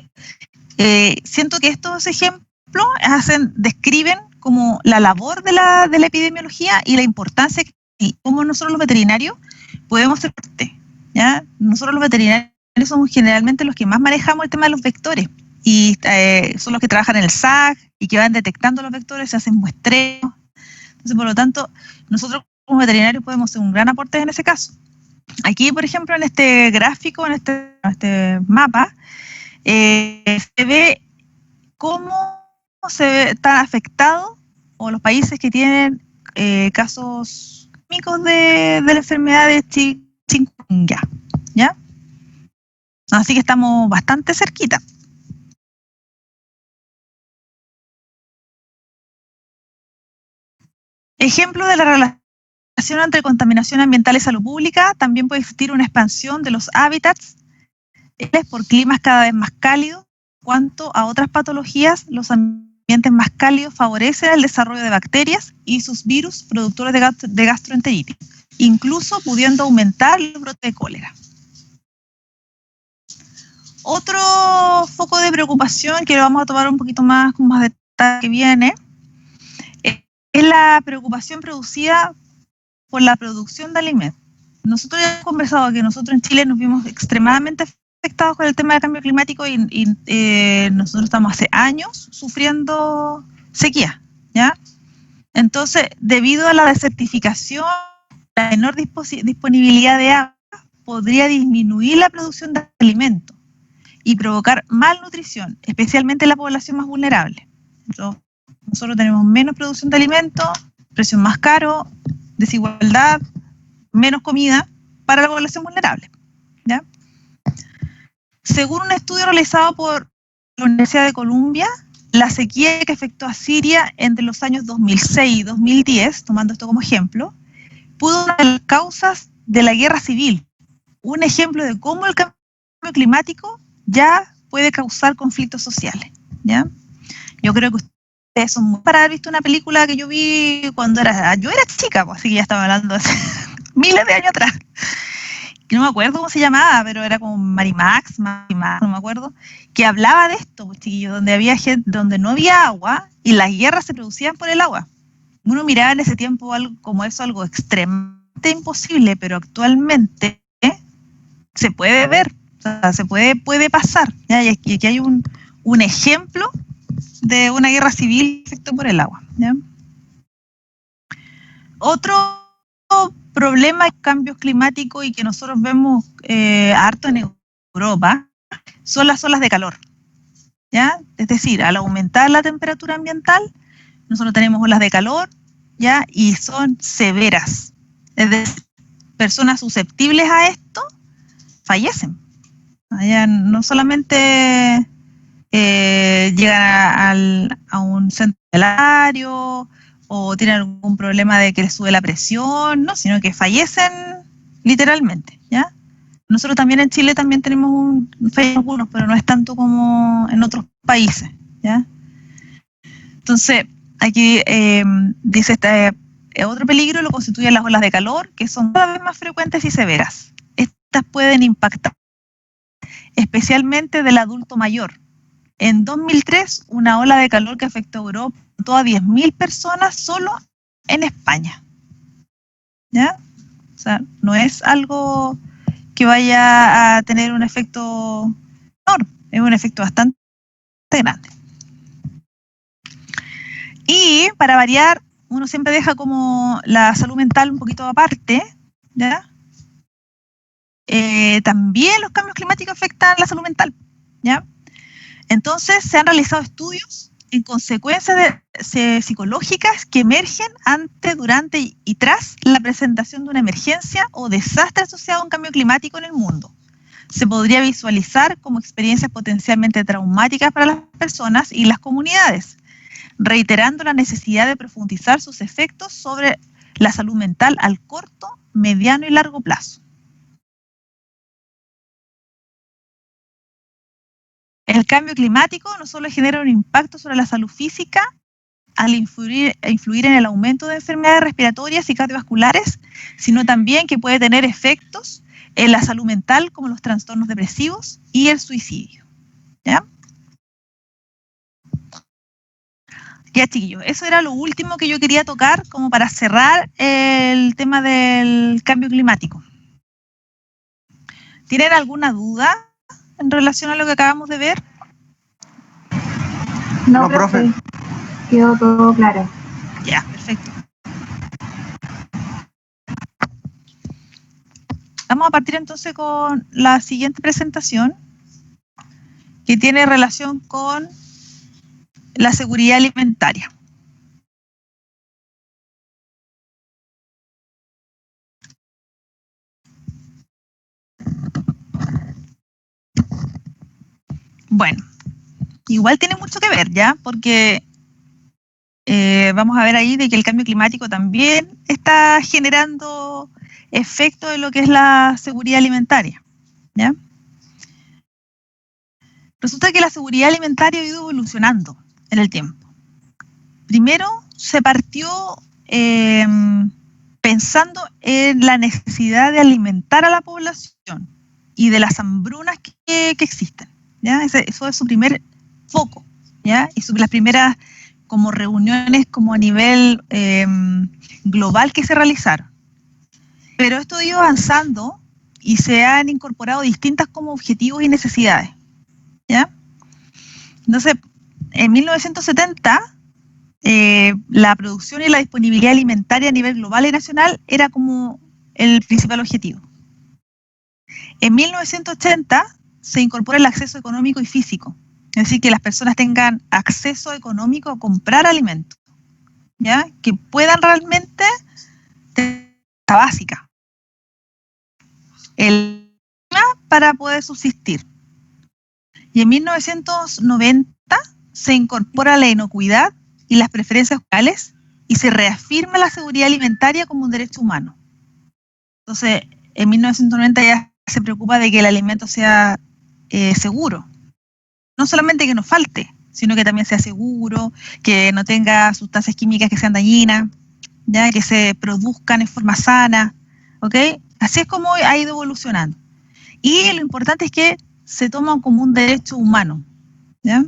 siento que estos ejemplos describen como la labor de la epidemiología y la importancia y cómo nosotros los veterinarios podemos ser parte, ¿ya? Nosotros los veterinarios somos generalmente los que más manejamos el tema de los vectores y son los que trabajan en el SAC y que van detectando los vectores, se hacen muestreos. Entonces, por lo tanto, nosotros como veterinarios podemos hacer un gran aporte en ese caso. Aquí, por ejemplo, en este gráfico, en este mapa, se ve cómo están afectados o los países que tienen casos de la enfermedad de chikungunya, ¿ya? Así que estamos bastante cerquita. Ejemplo de la relación entre contaminación ambiental y salud pública, también puede existir una expansión de los hábitats por climas cada vez más cálidos. Cuanto a otras patologías, los ambientes más cálidos favorecen el desarrollo de bacterias y sus virus productores de gastroenteritis, incluso pudiendo aumentar el brote de cólera. Otro foco de preocupación que lo vamos a tomar un poquito más con más detalle que viene es la preocupación producida por la producción de alimentos. Nosotros ya hemos conversado que nosotros en Chile nos vimos extremadamente afectados con el tema del cambio climático y nosotros estamos hace años sufriendo sequía, ¿ya? Entonces, debido a la desertificación, la menor disponibilidad de agua podría disminuir la producción de alimentos y provocar malnutrición, especialmente en la población más vulnerable. Entonces, nosotros tenemos menos producción de alimentos, precios más caros, desigualdad, menos comida para la población vulnerable, ¿ya? Según un estudio realizado por la Universidad de Columbia, la sequía que afectó a Siria entre los años 2006 y 2010, tomando esto como ejemplo, pudo ser las causas de la guerra civil. Un ejemplo de cómo el cambio climático ya puede causar conflictos sociales, ¿ya? Yo creo que ustedes son muy para haber visto una película que yo vi cuando yo era chica, pues, así que ya estaba hablando hace miles de años atrás. No me acuerdo cómo se llamaba, pero era como Marimax, no me acuerdo, que hablaba de esto, pues, chiquillos, donde había gente, donde no había agua y las guerras se producían por el agua. Uno miraba en ese tiempo algo como eso, algo extremadamente imposible, pero actualmente se puede ver, o sea, puede pasar, ¿ya? Y aquí hay un ejemplo de una guerra civil afectada por el agua, ¿ya? Otro problema de cambios climáticos y que nosotros vemos harto en Europa son las olas de calor, ¿ya? Es decir, al aumentar la temperatura ambiental, nosotros tenemos olas de calor, ¿ya? Y son severas. Es decir, personas susceptibles a esto fallecen. Ya no solamente llegan a un centro hospitalario o tienen algún problema de que les sube la presión, no, sino que fallecen literalmente, ¿ya? Nosotros también en Chile también tenemos fallecen algunos, pero no es tanto como en otros países, ¿ya? Entonces, aquí dice otro peligro lo constituyen las olas de calor, que son cada vez más frecuentes y severas. Estas pueden impactar especialmente del adulto mayor. En 2003, una ola de calor que afectó a Europa a 10.000 personas solo en España, ¿ya? O sea, no es algo que vaya a tener un efecto menor, es un efecto bastante grande. Y para variar, uno siempre deja como la salud mental un poquito aparte, ¿ya? También los cambios climáticos afectan la salud mental, ¿ya? Entonces se han realizado estudios en consecuencias psicológicas que emergen antes, durante y tras la presentación de una emergencia o desastre asociado a un cambio climático en el mundo. Se podría visualizar como experiencias potencialmente traumáticas para las personas y las comunidades, reiterando la necesidad de profundizar sus efectos sobre la salud mental al corto, mediano y largo plazo. El cambio climático no solo genera un impacto sobre la salud física al influir en el aumento de enfermedades respiratorias y cardiovasculares, sino también que puede tener efectos en la salud mental como los trastornos depresivos y el suicidio, ¿ya? Ya, chiquillos, eso era lo último que yo quería tocar como para cerrar el tema del cambio climático. ¿Tienen alguna duda en relación a lo que acabamos de ver? No, profe. Quedó todo claro. Ya, perfecto. Vamos a partir entonces con la siguiente presentación, que tiene relación con la seguridad alimentaria. Bueno, igual tiene mucho que ver, ¿ya? Porque vamos a ver ahí de que el cambio climático también está generando efectos en lo que es la seguridad alimentaria, ¿ya? Resulta que la seguridad alimentaria ha ido evolucionando en el tiempo. Primero se partió pensando en la necesidad de alimentar a la población y de las hambrunas que existen, ¿ya? Eso es su primer foco, ¿ya? Y las primeras como reuniones como a nivel global que se realizaron. Pero esto ha ido avanzando y se han incorporado distintas como objetivos y necesidades, ¿ya? Entonces, en 1970, la producción y la disponibilidad alimentaria a nivel global y nacional era como el principal objetivo. En 1980 se incorpora el acceso económico y físico, es decir, que las personas tengan acceso económico a comprar alimentos, ¿ya? Que puedan realmente tener la básica, el para poder subsistir. Y en 1990 se incorpora la inocuidad y las preferencias locales y se reafirma la seguridad alimentaria como un derecho humano. Entonces, en 1990 ya se preocupa de que el alimento sea seguro. No solamente que no falte, sino que también sea seguro, que no tenga sustancias químicas que sean dañinas, ¿ya? Que se produzcan en forma sana, ¿ok? Así es como ha ido evolucionando. Y lo importante es que se toma como un derecho humano, ¿ya?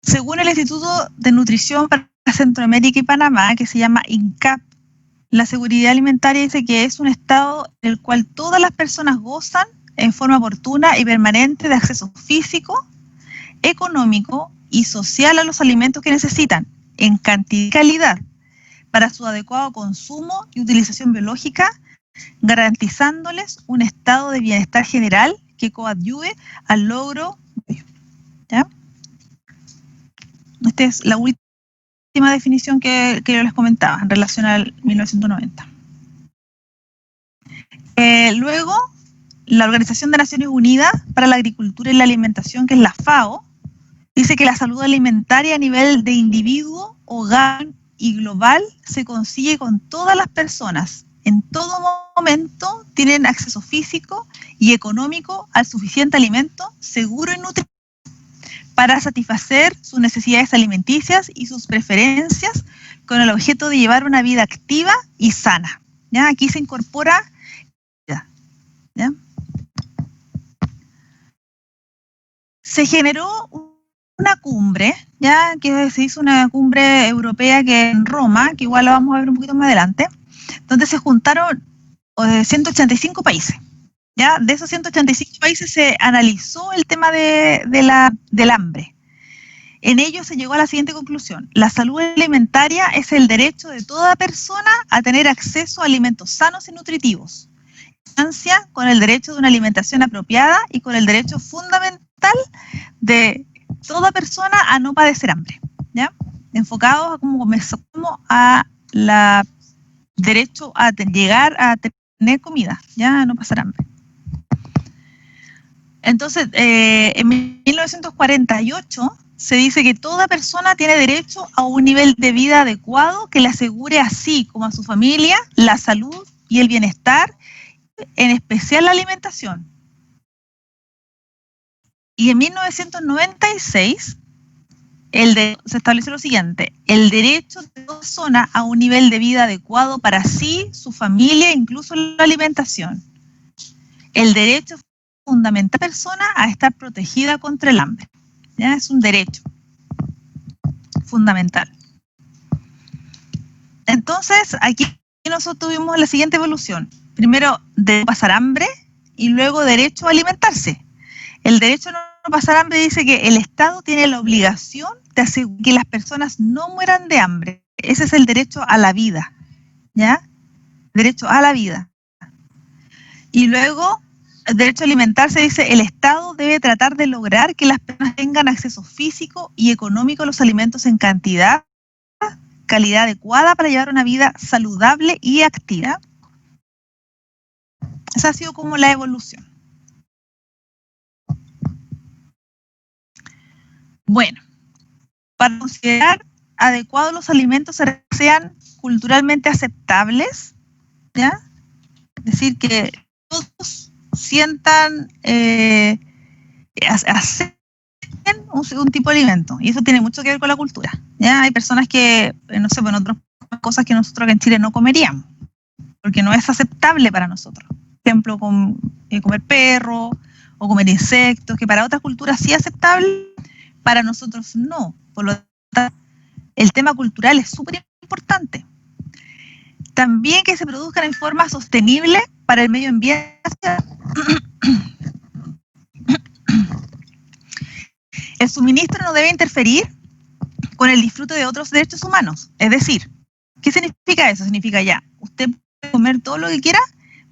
Según el Instituto de Nutrición para Centroamérica y Panamá, que se llama INCAP, la seguridad alimentaria dice que es un estado en el cual todas las personas gozan en forma oportuna y permanente de acceso físico, económico y social a los alimentos que necesitan, en cantidad y calidad, para su adecuado consumo y utilización biológica, garantizándoles un estado de bienestar general que coadyuve al logro. ¿Ya? Esta es la última definición que yo les comentaba en relación al 1990. Luego, la Organización de Naciones Unidas para la Agricultura y la Alimentación, que es la FAO, dice que la salud alimentaria a nivel de individuo, hogar y global se consigue con todas las personas. En todo momento tienen acceso físico y económico al suficiente alimento seguro y nutritivo para satisfacer sus necesidades alimenticias y sus preferencias con el objeto de llevar una vida activa y sana. ¿Ya? Aquí se incorpora, ¿ya? Se generó una cumbre, ya que se hizo una cumbre europea que en Roma, que igual la vamos a ver un poquito más adelante, donde se juntaron 185 países. ¿Ya? De esos 185 países se analizó el tema del hambre. En ello se llegó a la siguiente conclusión: la salud alimentaria es el derecho de toda persona a tener acceso a alimentos sanos y nutritivos, con el derecho de una alimentación apropiada y con el derecho fundamental de toda persona a no padecer hambre, ¿ya? Enfocados como a la derecho a llegar a tener comida, ya a no pasar hambre. Entonces, en 1948 se dice que toda persona tiene derecho a un nivel de vida adecuado que le asegure así como a su familia la salud y el bienestar, en especial la alimentación. Y en 1996 se estableció lo siguiente: el derecho de toda persona a un nivel de vida adecuado para sí, su familia, incluso la alimentación. El derecho fundamental de la persona a estar protegida contra el hambre. ¿Ya? Es un derecho fundamental. Entonces, aquí nosotros tuvimos la siguiente evolución. Primero, de pasar hambre y luego derecho a alimentarse. El derecho a no pasar hambre dice que el Estado tiene la obligación de asegurar que las personas no mueran de hambre. Ese es el derecho a la vida, ¿ya? Derecho a la vida. Y luego, el derecho a alimentarse dice: el Estado debe tratar de lograr que las personas tengan acceso físico y económico a los alimentos en cantidad, calidad adecuada para llevar una vida saludable y activa. Esa ha sido como la evolución. Bueno, para considerar adecuados los alimentos que sean culturalmente aceptables, ¿ya? Es decir, que todos sientan, acepten un tipo de alimento, y eso tiene mucho que ver con la cultura, ¿ya? Hay personas que, no sé, bueno, otras cosas que nosotros en Chile no comeríamos, porque no es aceptable para nosotros. Por ejemplo, comer perro o comer insectos, que para otras culturas sí es aceptable, para nosotros no. Por lo tanto, el tema cultural es súper importante. También que se produzcan en forma sostenible para el medio ambiente. El suministro no debe interferir con el disfrute de otros derechos humanos. Es decir, ¿qué significa eso? Significa ya, usted puede comer todo lo que quiera,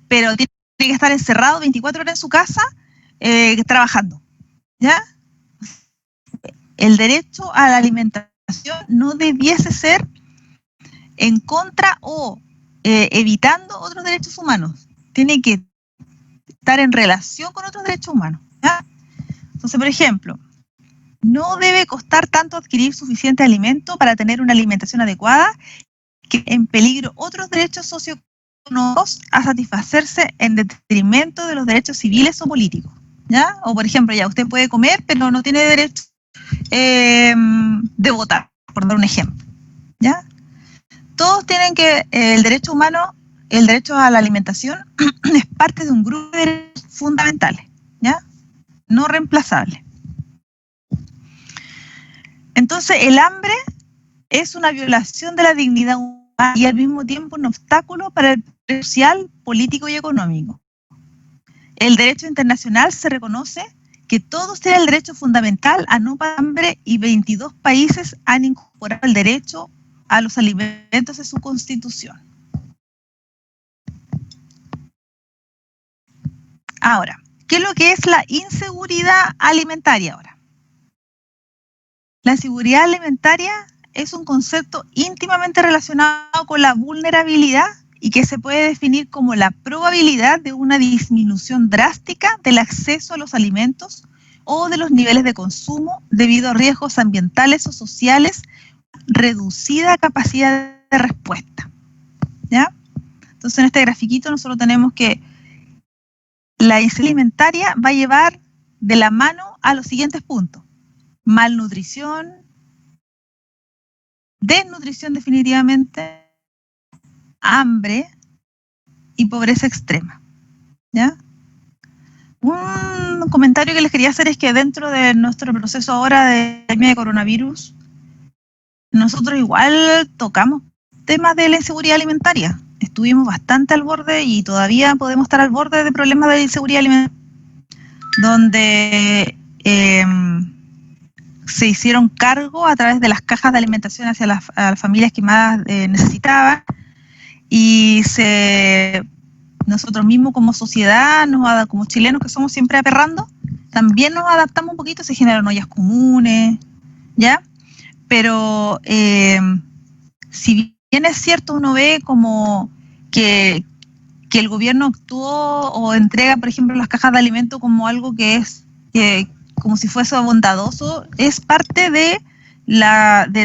pero tiene que estar encerrado 24 horas en su casa trabajando, ¿ya? El derecho a la alimentación no debiese ser en contra o evitando otros derechos humanos. Tiene que estar en relación con otros derechos humanos, ¿ya? Entonces, por ejemplo, no debe costar tanto adquirir suficiente alimento para tener una alimentación adecuada que en peligro otros derechos socioeconómicos a satisfacerse en detrimento de los derechos civiles o políticos, ¿ya? O, por ejemplo, ya usted puede comer, pero no tiene derecho de votar, por dar un ejemplo, ¿ya? Todos tienen que, el derecho humano, el derecho a la alimentación es parte de un grupo de derechos fundamentales, ¿ya? No reemplazables. Entonces, el hambre es una violación de la dignidad humana y al mismo tiempo un obstáculo para el progreso social, político y económico. El derecho internacional se reconoce que todos tienen el derecho fundamental a no pasar hambre y 22 países han incorporado el derecho a los alimentos en su constitución. Ahora, ¿qué es lo que es la inseguridad alimentaria ahora? La inseguridad alimentaria es un concepto íntimamente relacionado con la vulnerabilidad y que se puede definir como la probabilidad de una disminución drástica del acceso a los alimentos o de los niveles de consumo debido a riesgos ambientales o sociales, reducida capacidad de respuesta, ¿ya? Entonces, en este grafiquito nosotros tenemos que la inseguridad alimentaria va a llevar de la mano a los siguientes puntos: malnutrición, desnutrición definitivamente, hambre y pobreza extrema, ¿ya? Un comentario que les quería hacer es que dentro de nuestro proceso ahora de pandemia de coronavirus, nosotros igual tocamos temas de la inseguridad alimentaria. Estuvimos bastante al borde y todavía podemos estar al borde de problemas de inseguridad alimentaria, donde se hicieron cargo a través de las cajas de alimentación hacia a las familias que más necesitaban, y nosotros mismos como sociedad, como chilenos que somos siempre aperrando, también nos adaptamos un poquito, se generaron ollas comunes, ¿ya? Pero si bien es cierto, uno ve como que el gobierno actuó o entrega, por ejemplo, las cajas de alimento como algo que es como si fuese bondadoso, es parte de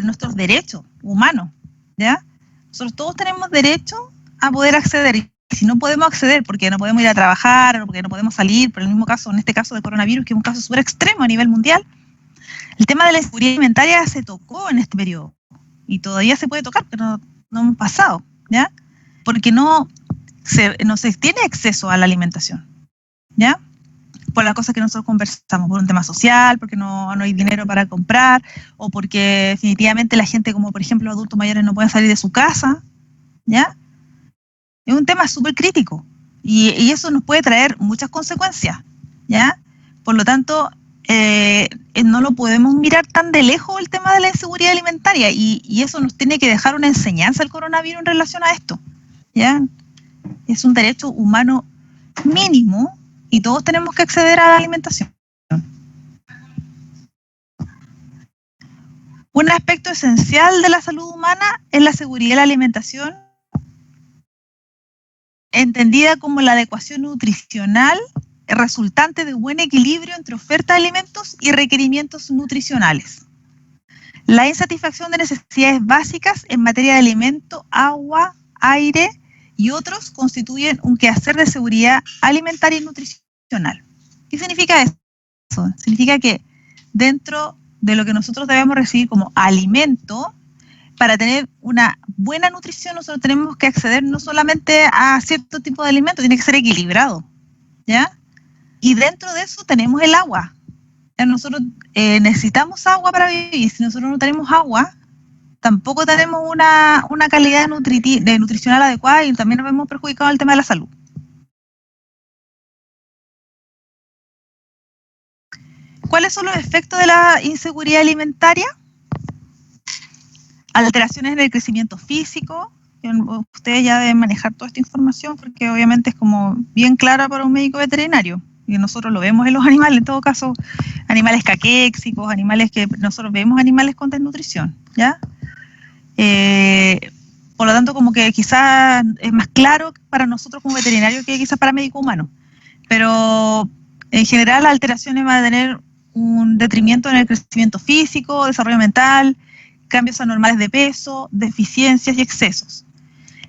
nuestros derechos humanos, ¿ya? Nosotros todos tenemos derecho a poder acceder, y si no podemos acceder porque no podemos ir a trabajar o porque no podemos salir, por el mismo caso, en este caso de coronavirus, que es un caso súper extremo a nivel mundial, el tema de la inseguridad alimentaria se tocó en este periodo y todavía se puede tocar, pero no hemos pasado, ¿ya? Porque no se tiene acceso a la alimentación, ¿ya? Por las cosas que nosotros conversamos, por un tema social, porque no hay dinero para comprar, o porque definitivamente la gente, como por ejemplo los adultos mayores, no pueden salir de su casa, ¿ya? Es un tema súper crítico y eso nos puede traer muchas consecuencias, ¿ya? Por lo tanto, no lo podemos mirar tan de lejos el tema de la inseguridad alimentaria, y eso nos tiene que dejar una enseñanza el coronavirus en relación a esto, ¿ya? Es un derecho humano mínimo y todos tenemos que acceder a la alimentación. Un aspecto esencial de la salud humana es la seguridad de la alimentación, entendida como la adecuación nutricional resultante de un buen equilibrio entre oferta de alimentos y requerimientos nutricionales. La insatisfacción de necesidades básicas en materia de alimento, agua, aire y otros constituyen un quehacer de seguridad alimentaria y nutricional. ¿Qué significa eso? Significa que dentro de lo que nosotros debemos recibir como alimento, para tener una buena nutrición, nosotros tenemos que acceder no solamente a cierto tipo de alimento, tiene que ser equilibrado, ¿ya? Y dentro de eso tenemos el agua. Nosotros necesitamos agua para vivir. Si nosotros no tenemos agua, tampoco tenemos una calidad nutricional adecuada, y también nos vemos perjudicados el tema de la salud. ¿Cuáles son los efectos de la inseguridad alimentaria? Alteraciones en el crecimiento físico. Ustedes ya deben manejar toda esta información porque obviamente es como bien clara para un médico veterinario. Y nosotros lo vemos en los animales, en todo caso, animales caquéxicos, animales que nosotros vemos, animales con desnutrición, ¿ya? Por lo tanto, como que quizás es más claro para nosotros como veterinarios que quizás para médico humano. pero en general las alteraciones van a tener un detrimento en el crecimiento físico, desarrollo mental, cambios anormales de peso, deficiencias y excesos.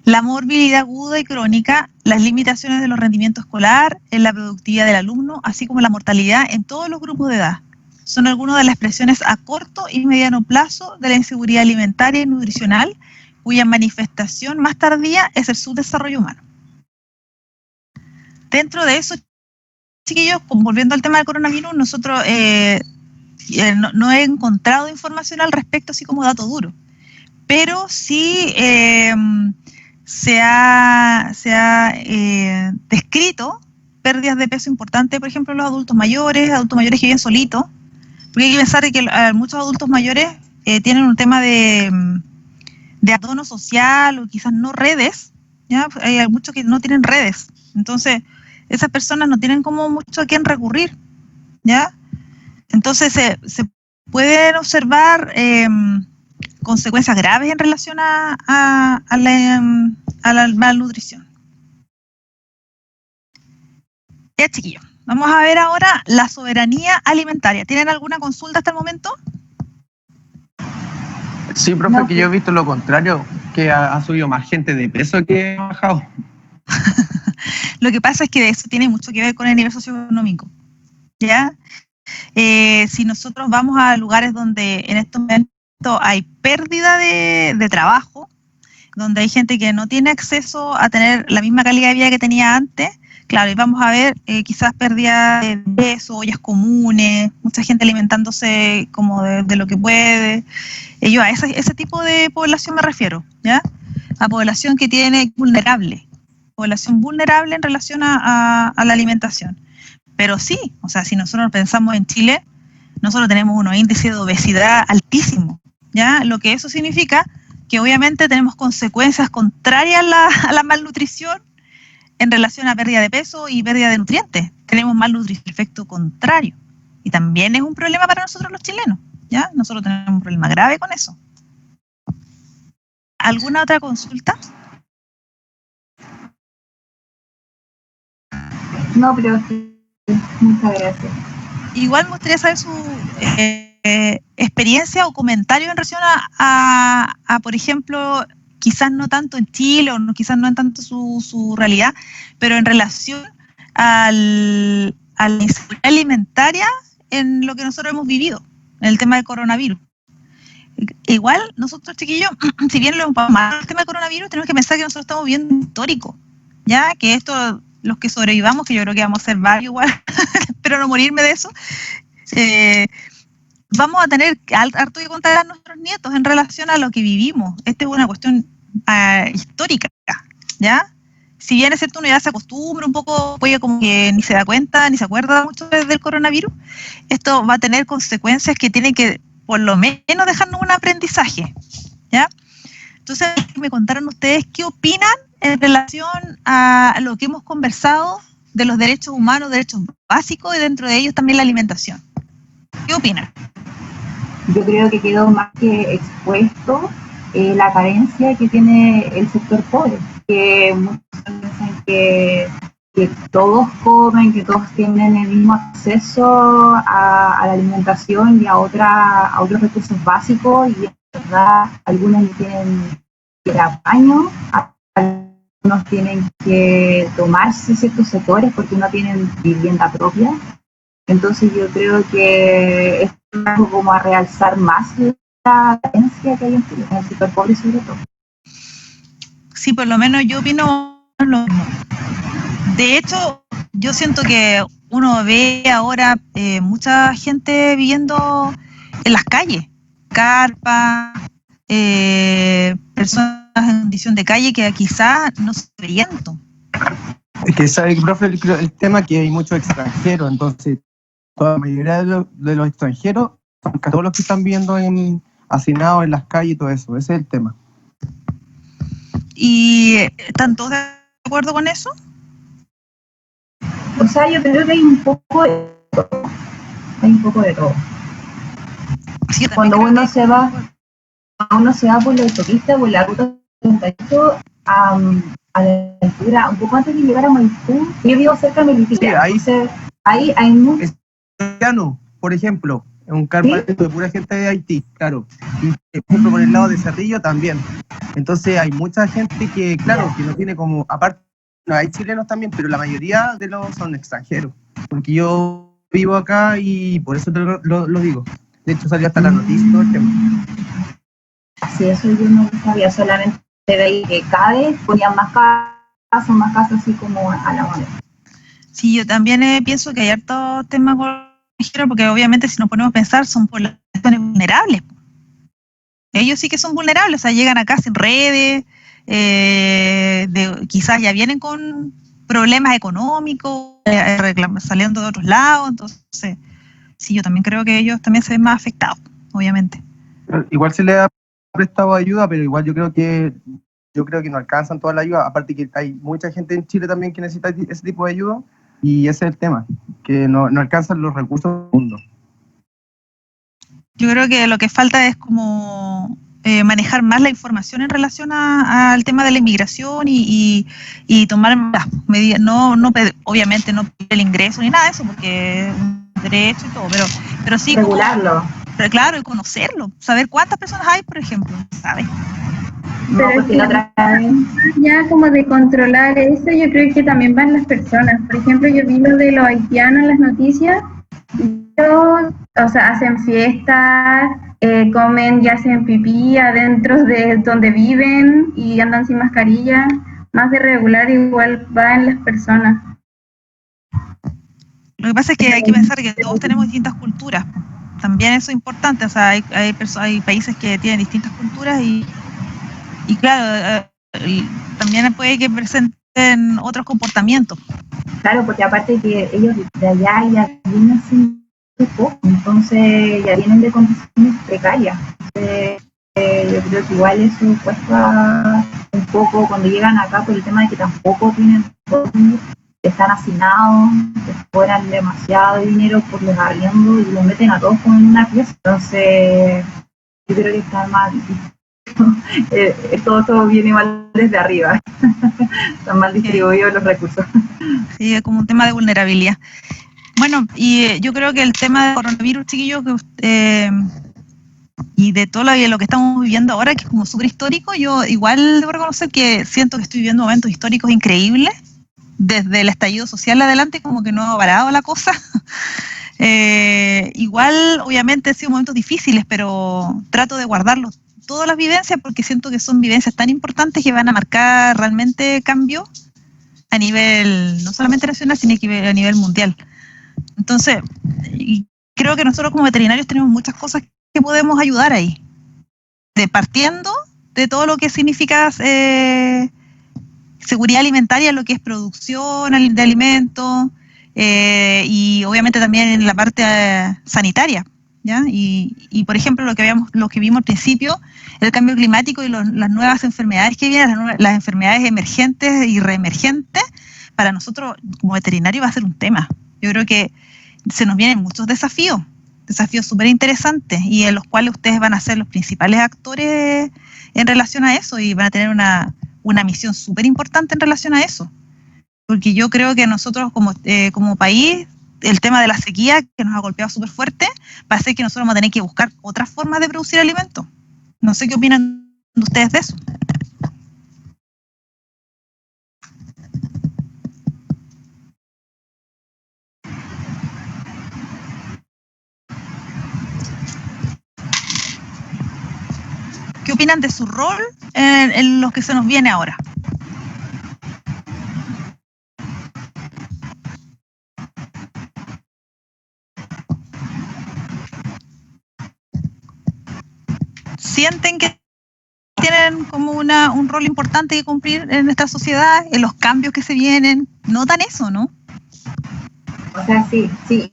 La morbilidad aguda y crónica, las limitaciones de los rendimientos escolar, en la productividad del alumno, así como la mortalidad en todos los grupos de edad. Son algunas de las expresiones a corto y mediano plazo de la inseguridad alimentaria y nutricional, cuya manifestación más tardía es el subdesarrollo humano. Dentro de eso, chiquillos, volviendo al tema del coronavirus, nosotros no he encontrado información al respecto, así como dato duro, pero sí se ha descrito pérdidas de peso importantes, por ejemplo, en los adultos mayores que viven solitos, porque hay que pensar que muchos adultos mayores tienen un tema de abandono social o quizás no redes, ¿ya? Hay muchos que no tienen redes, entonces esas personas no tienen como mucho a quién recurrir, ¿ya? Entonces se pueden observar consecuencias graves en relación a la malnutrición. Ya, chiquillos, vamos a ver ahora la soberanía alimentaria. ¿Tienen alguna consulta hasta el momento? Sí, profe, no, que yo he visto lo contrario, que ha subido más gente de peso que ha bajado. Lo que pasa es que eso tiene mucho que ver con el nivel socioeconómico, ¿ya? Si nosotros vamos a lugares donde en estos momentos hay pérdida de trabajo, donde hay gente que no tiene acceso a tener la misma calidad de vida que tenía antes, claro, y vamos a ver quizás pérdida de peso, ollas comunes, mucha gente alimentándose como de lo que puede. Yo a ese tipo de población me refiero, ¿ya? A población que tiene población vulnerable en relación a la alimentación. Pero sí, o sea, si nosotros pensamos en Chile, nosotros tenemos unos índices de obesidad altísimos, ¿ya? Lo que eso significa que obviamente tenemos consecuencias contrarias a la malnutrición en relación a pérdida de peso y pérdida de nutrientes. Tenemos malnutrición, efecto contrario. Y también es un problema para nosotros los chilenos, ¿ya? Nosotros tenemos un problema grave con eso. ¿Alguna otra consulta? No, pero sí. Muchas gracias. Igual me gustaría saber su experiencia o comentario en relación a, por ejemplo, quizás no tanto en Chile o no, quizás no en tanto su realidad, pero en relación a la inseguridad alimentaria en lo que nosotros hemos vivido, en el tema del coronavirus. Igual, nosotros, chiquillos, si bien lo hemos pasado el tema del coronavirus, tenemos que pensar que nosotros estamos viviendo un histórico, ya que esto, los que sobrevivamos, que yo creo que vamos a ser varios igual, espero no morirme de eso, vamos a tener harto que contar a nuestros nietos en relación a lo que vivimos. Esta es una cuestión histórica, ¿ya? Si bien es cierto, uno ya se acostumbra un poco, puede como que ni se da cuenta, ni se acuerda mucho del coronavirus, esto va a tener consecuencias que tienen que, por lo menos, dejarnos un aprendizaje, ¿ya? Entonces, me contaron ustedes qué opinan en relación a lo que hemos conversado de los derechos humanos, derechos básicos, y dentro de ellos también la alimentación. ¿Qué opinan? Yo creo que quedó más que expuesto la carencia que tiene el sector pobre, que muchos piensan que todos comen, que todos tienen el mismo acceso a la alimentación y a otros recursos básicos, y en verdad algunos no tienen que ir a baño, algunos tienen que tomarse ciertos sectores porque no tienen vivienda propia. Entonces yo creo que es algo como a realzar más la carencia que hay en el sector pobre sobre todo. Sí, por lo menos yo opino lo mismo. De hecho, yo siento que uno ve ahora mucha gente viviendo en las calles, carpas, personas en condición de calle que quizás no se veían tanto. Es que sabe, profe, el tema que hay muchos extranjeros, entonces la mayoría de los extranjeros son todos los que están viendo hacinados en las calles y todo eso, ese es el tema. ¿Y están todos de acuerdo con eso? O sea, yo creo que hay un poco de todo. Hay un poco de todo. Sí, cuando uno se va por la autopista, por la ruta 38, a la altura, un poco antes de llegar a Maipú. Yo vivo cerca de Melipilla. Sí, ahí entonces, ahí hay mucho. Haitiano, por ejemplo, en un campamento de pura gente de Haití, claro. Y por ejemplo, por el lado de Cerrillo también. Entonces hay mucha gente que, claro, que no tiene como, aparte, no, hay chilenos también, pero la mayoría de los son extranjeros. Porque yo vivo acá y por eso te lo digo. De hecho salió hasta la noticia y todo el tema. Sí, eso yo no lo sabía, solamente veía que cada vez ponían más casas así como a la manera. Sí, yo también pienso que hay hartos temas con los extranjeros, porque obviamente si nos ponemos a pensar son poblaciones vulnerables. Ellos sí que son vulnerables, o sea, llegan acá sin redes, quizás ya vienen con problemas económicos, saliendo de otros lados, entonces sí, yo también creo que ellos también se ven más afectados, obviamente. Igual se le ha prestado ayuda, pero igual yo creo que no alcanzan toda la ayuda. Aparte que hay mucha gente en Chile también que necesita ese tipo de ayuda, y ese es el tema, que no alcanzan los recursos del mundo. Yo creo que lo que falta es como manejar más la información en relación al tema de la inmigración y tomar las medidas, obviamente no pedir el ingreso ni nada de eso, porque es un derecho y todo, pero sí regularlo. Pero claro, y conocerlo, saber cuántas personas hay, por ejemplo, ¿sabes? No, Pero porque la otra vez. ya como de controlar eso, yo creo que también van las personas. Por ejemplo, yo vi lo de los haitianos en las noticias. Ellos, o sea, hacen fiestas, comen y hacen pipí adentro de donde viven y andan sin mascarilla. Más de regular igual va en las personas. Lo que pasa es que hay que pensar que todos tenemos distintas culturas. También eso es importante, o sea, hay países que tienen distintas culturas y claro, también puede que presenten otros comportamientos. Claro, porque aparte que ellos de allá ya vienen sin poco, entonces ya vienen de condiciones precarias. Yo creo que igual eso cuesta un poco cuando llegan acá por el tema de que tampoco tienen, están hacinados, les cobran demasiado dinero por los arriendos y los meten a todos como en una pieza. Entonces, yo creo que está mal. Todo viene mal desde arriba. Están mal distribuidos los recursos. Sí, es como un tema de vulnerabilidad. Bueno, y yo creo que el tema del coronavirus, chiquillos, y de todo lo que estamos viviendo ahora, que es como súper histórico, yo igual debo reconocer que siento que estoy viviendo momentos históricos increíbles. Desde el estallido social adelante, como que no ha parado la cosa. Igual, obviamente, han sido momentos difíciles, pero trato de guardarlos todas las vivencias porque siento que son vivencias tan importantes que van a marcar realmente cambio a nivel, no solamente nacional, sino a nivel mundial. Entonces, creo que nosotros como veterinarios tenemos muchas cosas que podemos ayudar ahí. Partiendo de todo lo que significa seguridad alimentaria, lo que es producción de alimentos y obviamente también en la parte sanitaria, ¿ya? Y por ejemplo lo que vimos al principio, el cambio climático y las nuevas enfermedades que vienen, las enfermedades emergentes y reemergentes, para nosotros como veterinarios va a ser un tema. Yo creo que se nos vienen muchos desafíos súper interesantes y en los cuales ustedes van a ser los principales actores en relación a eso y van a tener una misión súper importante en relación a eso. Porque yo creo que nosotros como país, el tema de la sequía que nos ha golpeado súper fuerte, va a hacer que nosotros vamos a tener que buscar otras formas de producir alimentos. No sé qué opinan ustedes de eso. ¿Qué opinan de su rol en lo que se nos viene ahora? ¿Sienten que tienen como un rol importante que cumplir en nuestra sociedad, en los cambios que se vienen? ¿Notan eso, no? O sea, sí,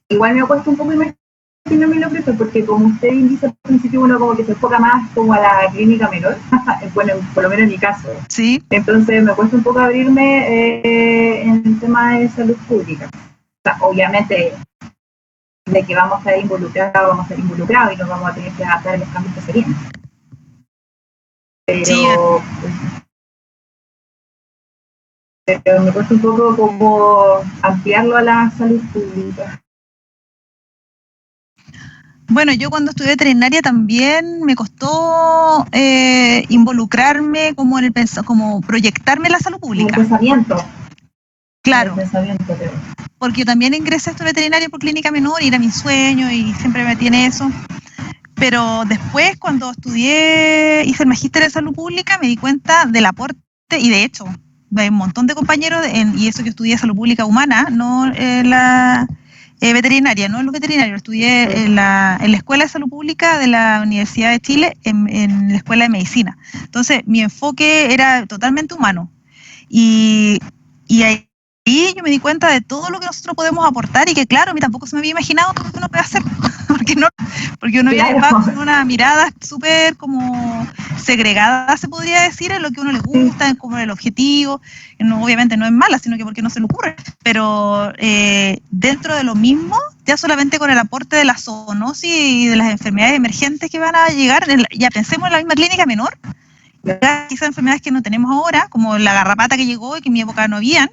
igual me ha puesto un poco imaginarme lo que porque como usted dice al principio, uno como que se enfoca más como a la clínica menor, bueno, por lo menos en mi caso. Sí. Entonces me cuesta un poco abrirme en el tema de salud pública. O sea, obviamente de que vamos a estar involucrados y nos vamos a tener que adaptar a los cambios que se vienen. Pero, sí. pero me cuesta un poco como ampliarlo a la salud pública. Bueno, yo cuando estudié veterinaria también me costó involucrarme como en como proyectarme en la salud El pública. pensamiento. Claro, El pensamiento, pero... porque yo también ingresé a estudiar veterinaria por clínica menor y era mi sueño y siempre me metí en eso. Pero después, cuando hice el magíster en salud pública, me di cuenta del aporte, y de hecho, hay un montón de compañeros, y eso que estudié salud pública humana, no la veterinaria, no en los veterinarios, estudié en la Escuela de Salud Pública de la Universidad de Chile, en la Escuela de Medicina. Entonces, mi enfoque era totalmente humano. Y ahí yo me di cuenta de todo lo que nosotros podemos aportar y que, claro, a mí tampoco se me había imaginado todo lo que uno puede hacer, porque uno viene con una mirada súper como segregada, se podría decir, en lo que a uno le gusta, en como el objetivo. No, obviamente no es mala, sino que porque no se le ocurre. Pero dentro de lo mismo, ya solamente con el aporte de la zoonosis y de las enfermedades emergentes que van a llegar, ya pensemos en la misma clínica menor, quizás enfermedades que no tenemos ahora, como la garrapata que llegó y que en mi época no habían,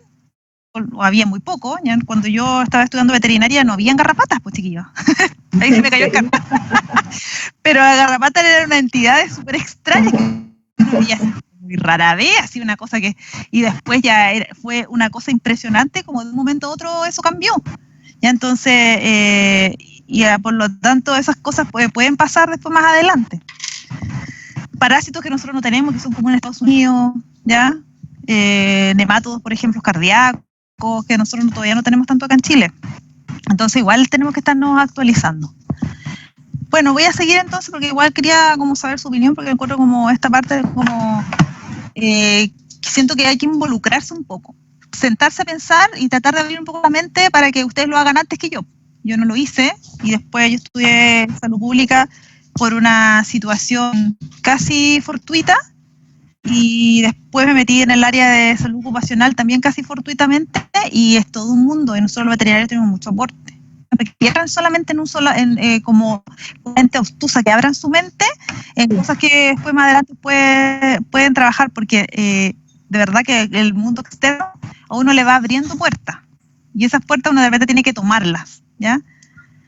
o había muy poco. Ya cuando yo estaba estudiando veterinaria no habían garrapatas, pues chiquillos. Ahí se me cayó el carro. Pero la garrapata era una entidad súper extraña que no veía muy rara vez, así una cosa que... Y después ya fue una cosa impresionante, como de un momento a otro eso cambió. Ya entonces, por lo tanto, esas cosas pueden pasar después más adelante. Parásitos que nosotros no tenemos, que son comunes en Estados Unidos, ¿ya? Nemátodos, por ejemplo, cardíacos, que nosotros todavía no tenemos tanto acá en Chile. Entonces igual tenemos que estarnos actualizando. Bueno, voy a seguir entonces porque igual quería como saber su opinión, porque encuentro como esta parte como siento que hay que involucrarse un poco, sentarse a pensar y tratar de abrir un poco la mente para que ustedes lo hagan antes que yo. Yo no lo hice y después yo estudié salud pública por una situación casi fortuita y después me metí en el área de salud ocupacional también casi fortuitamente y es todo un mundo y nosotros los veterinarios tenemos mucho aporte. Que abran solamente como mente obtusa, que abran su mente en cosas que después más adelante pueden trabajar, porque de verdad que el mundo externo a uno le va abriendo puertas y esas puertas uno de repente tiene que tomarlas, ¿ya?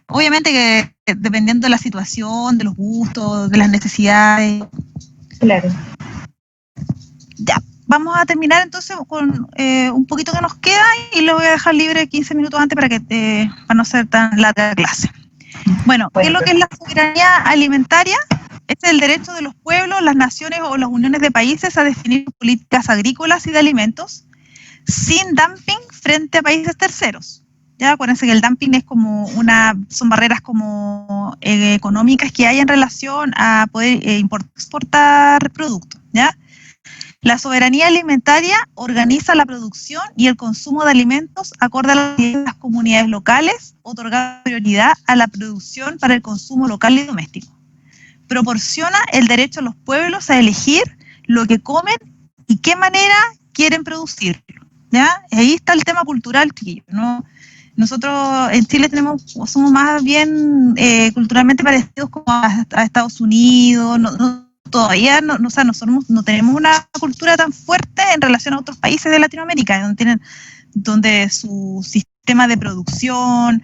Obviamente que dependiendo de la situación, de los gustos, de las necesidades. Claro. Ya, vamos a terminar entonces con un poquito que nos queda y lo voy a dejar libre 15 minutos antes para no ser tan larga la clase. Bueno, ¿qué es lo que es la soberanía alimentaria? Es el derecho de los pueblos, las naciones o las uniones de países a definir políticas agrícolas y de alimentos sin dumping frente a países terceros. Ya acuérdense que el dumping es como son barreras como económicas que hay en relación a poder exportar productos, ¿ya? La soberanía alimentaria organiza la producción y el consumo de alimentos acorde a las comunidades locales, otorgando prioridad a la producción para el consumo local y doméstico. Proporciona el derecho a los pueblos a elegir lo que comen y qué manera quieren producirlo, ¿ya? Ahí está el tema cultural, chiquillos, ¿no? Nosotros en Chile somos más bien culturalmente parecidos como a Estados Unidos, todavía o sea, nosotros no tenemos una cultura tan fuerte en relación a otros países de Latinoamérica, donde su sistema de producción,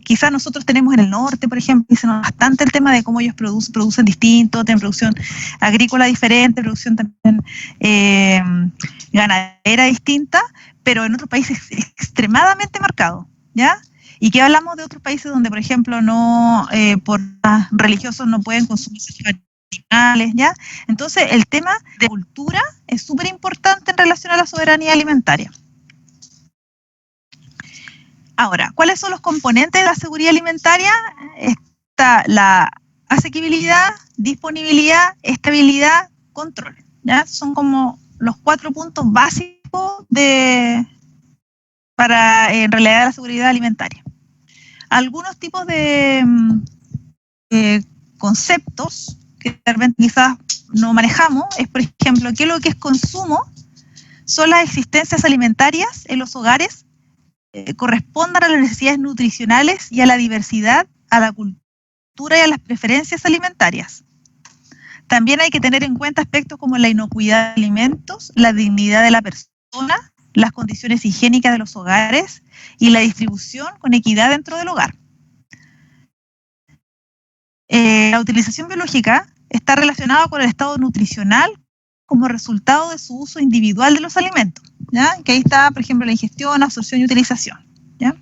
quizás nosotros tenemos en el norte, por ejemplo, dicen bastante el tema de cómo ellos producen distinto, tienen producción agrícola diferente, producción también ganadera distinta, pero en otros países es extremadamente marcado, ¿ya? ¿Y qué hablamos de otros países donde, por ejemplo, por religiosos no pueden consumir animales, ¿ya? Entonces, el tema de cultura es súper importante en relación a la soberanía alimentaria. Ahora, ¿cuáles son los componentes de la seguridad alimentaria? Está la asequibilidad, disponibilidad, estabilidad, control, ¿ya? Son como los 4 puntos básicos para en realidad la seguridad alimentaria. Algunos tipos de conceptos que de repente quizás no manejamos es, por ejemplo, qué es lo que es consumo, son las existencias alimentarias en los hogares, correspondan a las necesidades nutricionales y a la diversidad, a la cultura y a las preferencias alimentarias. También hay que tener en cuenta aspectos como la inocuidad de alimentos, la dignidad de la persona las condiciones higiénicas de los hogares y la distribución con equidad dentro del hogar. La utilización biológica está relacionada con el estado nutricional como resultado de su uso individual de los alimentos, ¿ya? Que ahí está, por ejemplo, la ingestión, absorción y utilización, ¿ya?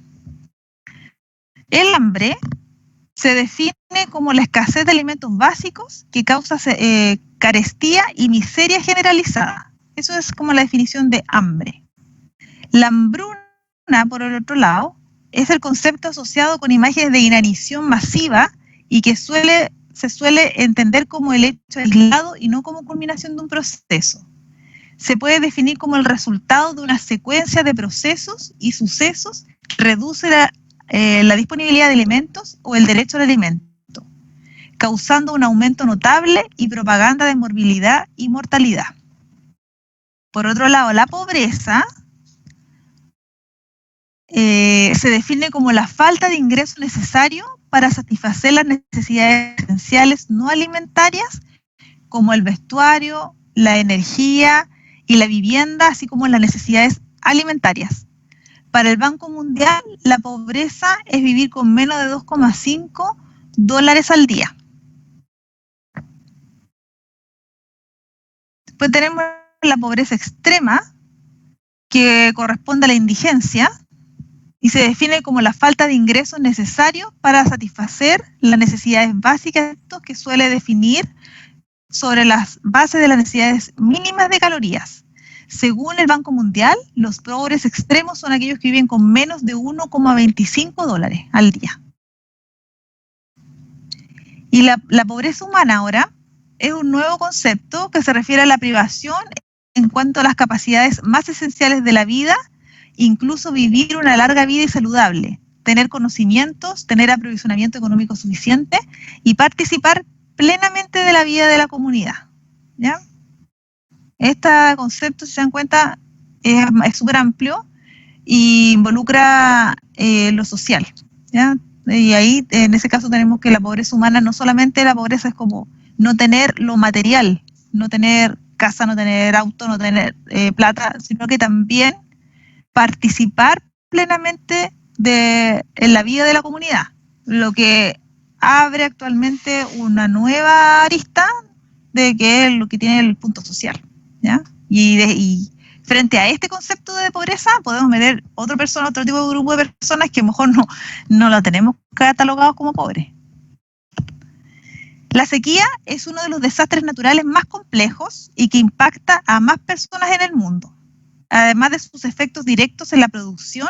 El hambre se define como la escasez de alimentos básicos que causa carestía y miseria generalizada. Eso es como la definición de hambre. La hambruna, por el otro lado, es el concepto asociado con imágenes de inanición masiva y que se suele entender como el hecho aislado y no como culminación de un proceso. Se puede definir como el resultado de una secuencia de procesos y sucesos que reduce la disponibilidad de alimentos o el derecho al alimento, causando un aumento notable y propaganda de morbilidad y mortalidad. Por otro lado, la pobreza se define como la falta de ingreso necesario para satisfacer las necesidades esenciales no alimentarias, como el vestuario, la energía y la vivienda, así como las necesidades alimentarias. Para el Banco Mundial, la pobreza es vivir con menos de $2,5 al día. Después tenemos la pobreza extrema, que corresponde a la indigencia, y se define como la falta de ingresos necesarios para satisfacer las necesidades básicas que suele definir sobre las bases de las necesidades mínimas de calorías. Según el Banco Mundial, los pobres extremos son aquellos que viven con menos de $1,25 al día. Y la pobreza humana ahora es un nuevo concepto que se refiere a la privación en cuanto a las capacidades más esenciales de la vida, incluso vivir una larga vida y saludable, tener conocimientos, tener aprovisionamiento económico suficiente y participar plenamente de la vida de la comunidad, ¿ya? Este concepto, si se dan cuenta, es súper amplio y involucra lo social, ¿ya? Y ahí, en ese caso, tenemos que la pobreza humana, no solamente la pobreza es como no tener lo material, no tener casa, no tener auto, no tener plata, sino que también participar plenamente en la vida de la comunidad, lo que abre actualmente una nueva arista de que es lo que tiene el punto social, ¿ya? Y frente a este concepto de pobreza podemos meter otro tipo de grupo de personas que a lo mejor no lo tenemos catalogados como pobres. La sequía es uno de los desastres naturales más complejos y que impacta a más personas en el mundo. Además de sus efectos directos en la producción,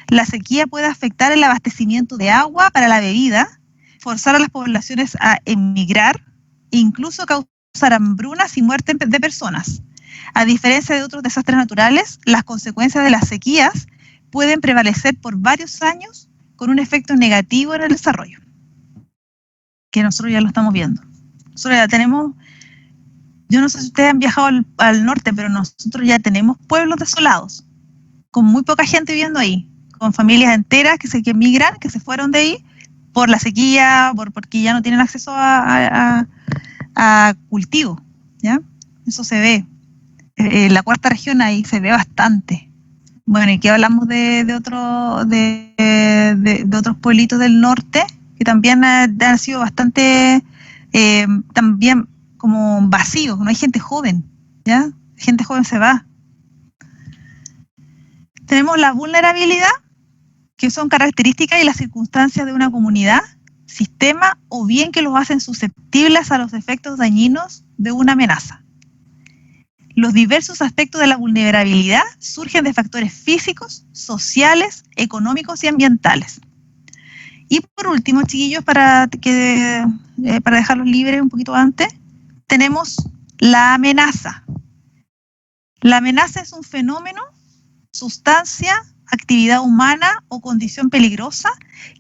la sequía puede afectar el abastecimiento de agua para la bebida, forzar a las poblaciones a emigrar e incluso causar hambrunas y muerte de personas. A diferencia de otros desastres naturales, las consecuencias de las sequías pueden prevalecer por varios años con un efecto negativo en el desarrollo, que nosotros ya lo estamos viendo. Nosotros ya tenemos... Yo no sé si ustedes han viajado al norte, pero nosotros ya tenemos pueblos desolados, con muy poca gente viviendo ahí, con familias enteras que emigran, que se fueron de ahí por la sequía, porque ya no tienen acceso a cultivo, ¿ya? Eso se ve. En la cuarta región ahí se ve bastante. Bueno, y que hablamos de otros pueblitos del norte, que también han sido bastante, también como vacíos, no hay gente joven, ¿ya? Gente joven se va. Tenemos la vulnerabilidad, que son características y las circunstancias de una comunidad, sistema o bien que los hacen susceptibles a los efectos dañinos de una amenaza. Los diversos aspectos de la vulnerabilidad surgen de factores físicos, sociales, económicos y ambientales. Y por último, chiquillos, para dejarlos libres un poquito antes, tenemos la amenaza. La amenaza es un fenómeno, sustancia, actividad humana o condición peligrosa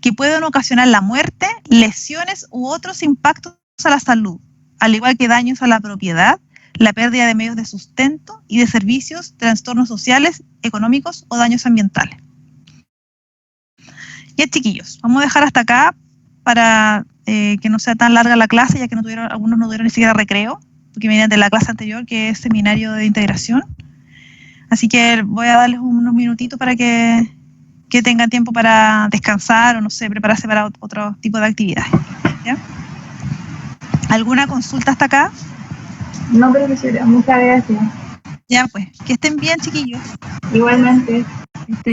que pueden ocasionar la muerte, lesiones u otros impactos a la salud, al igual que daños a la propiedad, la pérdida de medios de sustento y de servicios, trastornos sociales, económicos o daños ambientales. Ya, chiquillos, vamos a dejar hasta acá para que no sea tan larga la clase, ya que algunos no tuvieron ni siquiera recreo, porque venían de la clase anterior, que es seminario de integración. Así que voy a darles unos minutitos para que tengan tiempo para descansar o no sé, prepararse para otro tipo de actividades. ¿Ya? ¿Alguna consulta hasta acá? No, profesora, muchas gracias. Ya, pues, que estén bien, chiquillos. Igualmente.